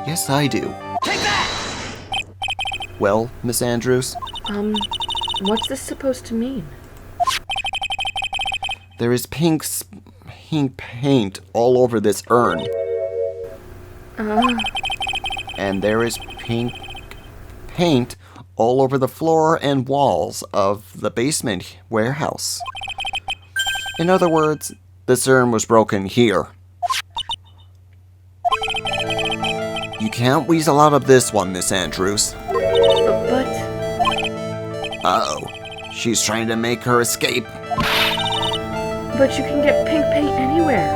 Yes, I do. Take that! Well, Miss Andrews,
What's this supposed to mean?
there is pink paint all over this urn. And there is pink paint all over the floor and walls of the basement warehouse. In other words, this urn was broken here. You can't weasel out of this one, Miss Andrews.
But
Uh-oh. She's trying to make her escape.
you can get pink paint anywhere.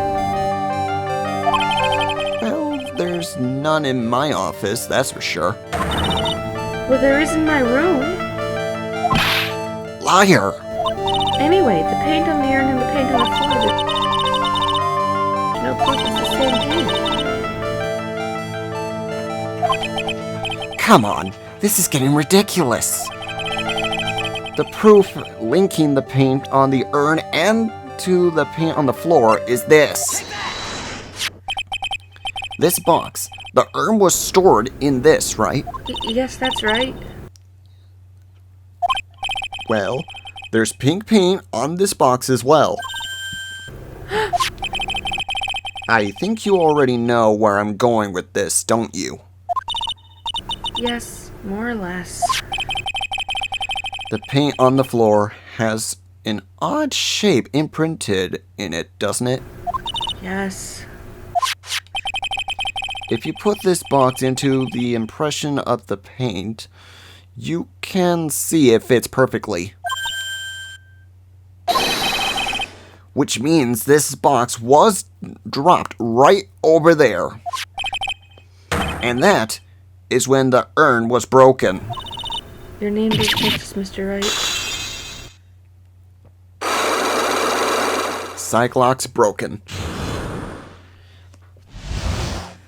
Well, there's none in my office, that's for sure.
Well, there is in my room.
Liar!
Anyway, the paint on the urn and the paint on the floor, there's no proof it's the same paint.
Come on, this is getting ridiculous. The proof linking the paint on the urn and to the paint on the floor is this. This box. The urn was stored in this, right?
Yes, that's right.
Well, there's pink paint on this box as well. I think you already know where I'm going with this, don't you?
Yes, more or less.
The paint on the floor has an odd shape imprinted in it, doesn't it?
Yes.
If you put this box into the impression of the paint, you can see it fits perfectly. Which means this box was dropped right over there. And that is when the urn was broken.
Your name is Texas, Mr. Wright.
Cyclops broken.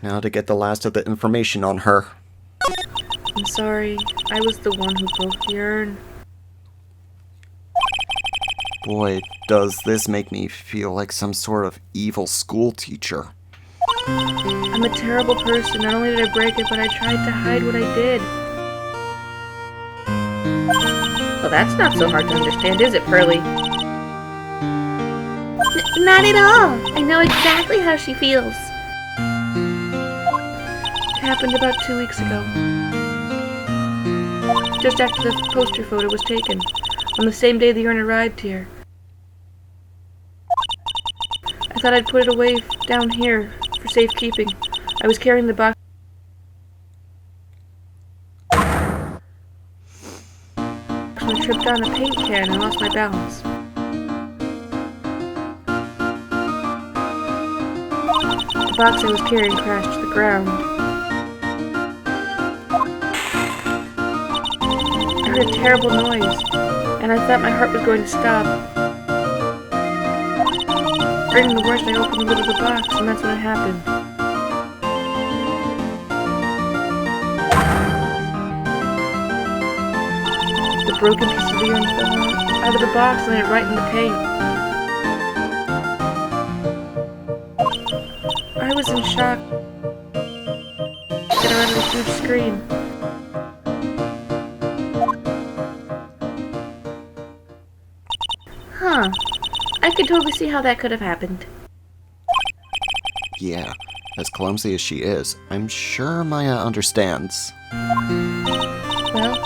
Now to get the last of the information on her.
I'm sorry. I was the one who broke the urn.
Boy, does this make me feel like some sort of evil school teacher.
I'm a terrible person. Not only did I break it, but I tried to hide what I did. Well, that's not so hard to understand, is it, Pearly?
Not at all. I know exactly how she feels.
It happened about 2 weeks ago. Just after the poster photo was taken. On the same day the urn arrived here. I thought I'd put it away down here for safekeeping. I was carrying the box. tripped on a paint can and lost my balance. The box I was carrying crashed to the ground. I heard a terrible noise, and I thought my heart was going to stop. Fearing the worst, I opened the lid of the box, and that's when it happened. The broken piece of the urn fell out of the box and landed right in the paint. I was in shock. Then I heard a huge scream. Huh. I can totally see how that could have happened.
Yeah, as clumsy as she is, I'm sure Maya understands.
Well,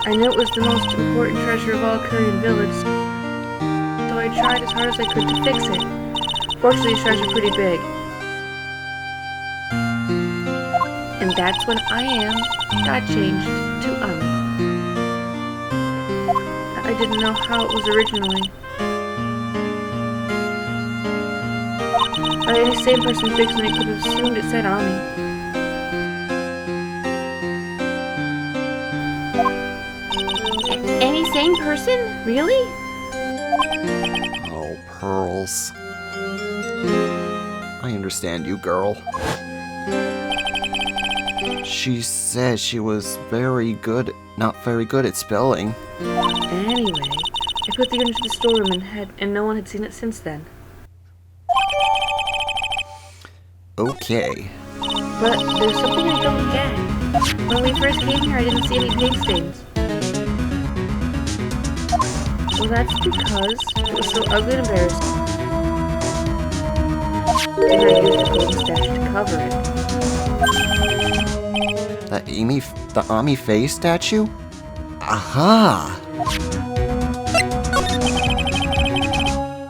I knew it was the most important treasure of all Korean Village, so I tried as hard as I could to fix it. Fortunately, the shards are pretty big.
And that's when I got changed to
I didn't know how it was originally. Any sane person fixing it could have assumed it said Ami.
Any sane person? Really?
Oh, Pearls. I understand you, girl. She said she was not very good at spelling.
Anyway, I put the urn into the storeroom and no one had seen it since then.
Okay.
But there's something I don't get. When we first came here, I didn't see any paint stains. Well, that's because it was so ugly and embarrassing. And I used the golden stash to cover it.
The Ami Faye statue? Aha!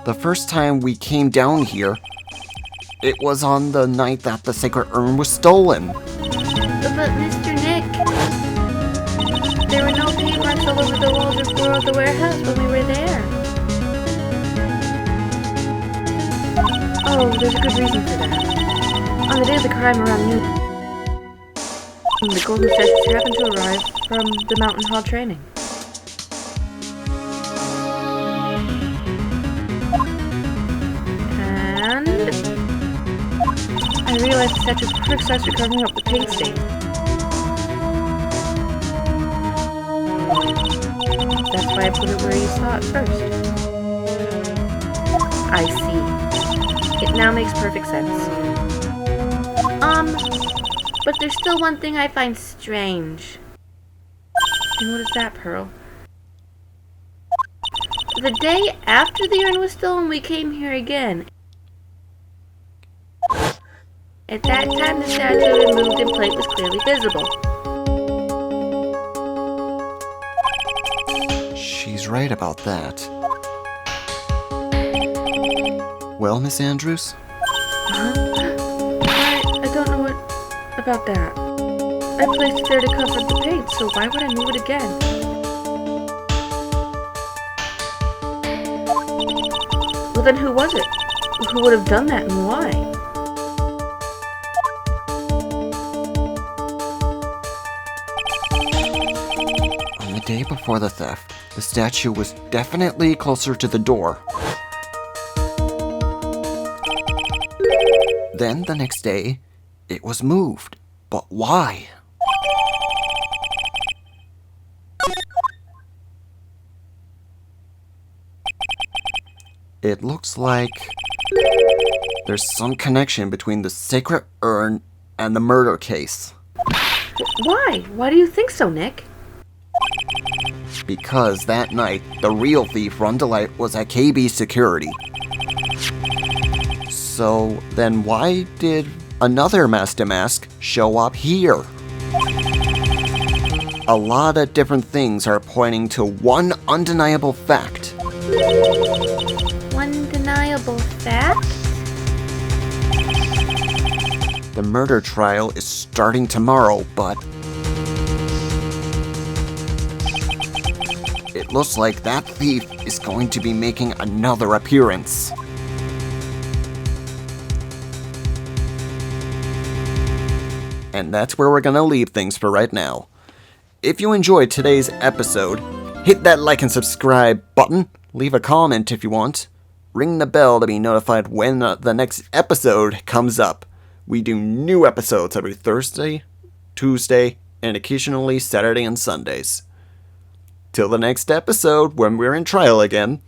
The first time we came down here, it was on the night that the sacred urn was stolen.
But Mr. Nick, there were no paint marks all over the walls or floor of the warehouse when we were there.
Oh, there's a good reason for that. On the day of the crime around noon, the golden statues happened to arrive from the Mountain Hall training. And I realized the statues were quick size for covering up the paint stain. That's why I put it where you saw it first.
I see. It now makes perfect sense. But there's still one thing I find strange.
And what is that, Pearl?
The day after the urn was stolen, we came here again. At that time, the statue removed and plate was clearly visible.
She's right about that. Well, Miss Andrews?
I don't know what about that. I placed it there to cover the paint, so why would I move it again? Well, then who was it? Who would have done that and why?
On the day before the theft, the statue was definitely closer to the door. Then the next day, it was moved. But why? It looks like there's some connection between the sacred urn and the murder case.
Why? Why do you think so, Nick?
Because that night, the real thief, Rundalite, was at KB Security. So then why did another Master Mask show up here? A lot of different things are pointing to one undeniable fact.
One undeniable fact?
The murder trial is starting tomorrow, but
it looks like that thief is going to be making another appearance. And that's where we're gonna leave things for right now. If you enjoyed today's episode, hit that like and subscribe button, leave a comment if you want, ring the bell to be notified when the next episode comes up. We do new episodes every Thursday, Tuesday, and occasionally Saturday and Sundays. Till the next episode, when we're in trial again,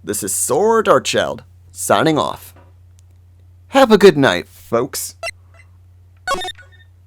this is Sword Archchild, signing off. Have a good night, folks.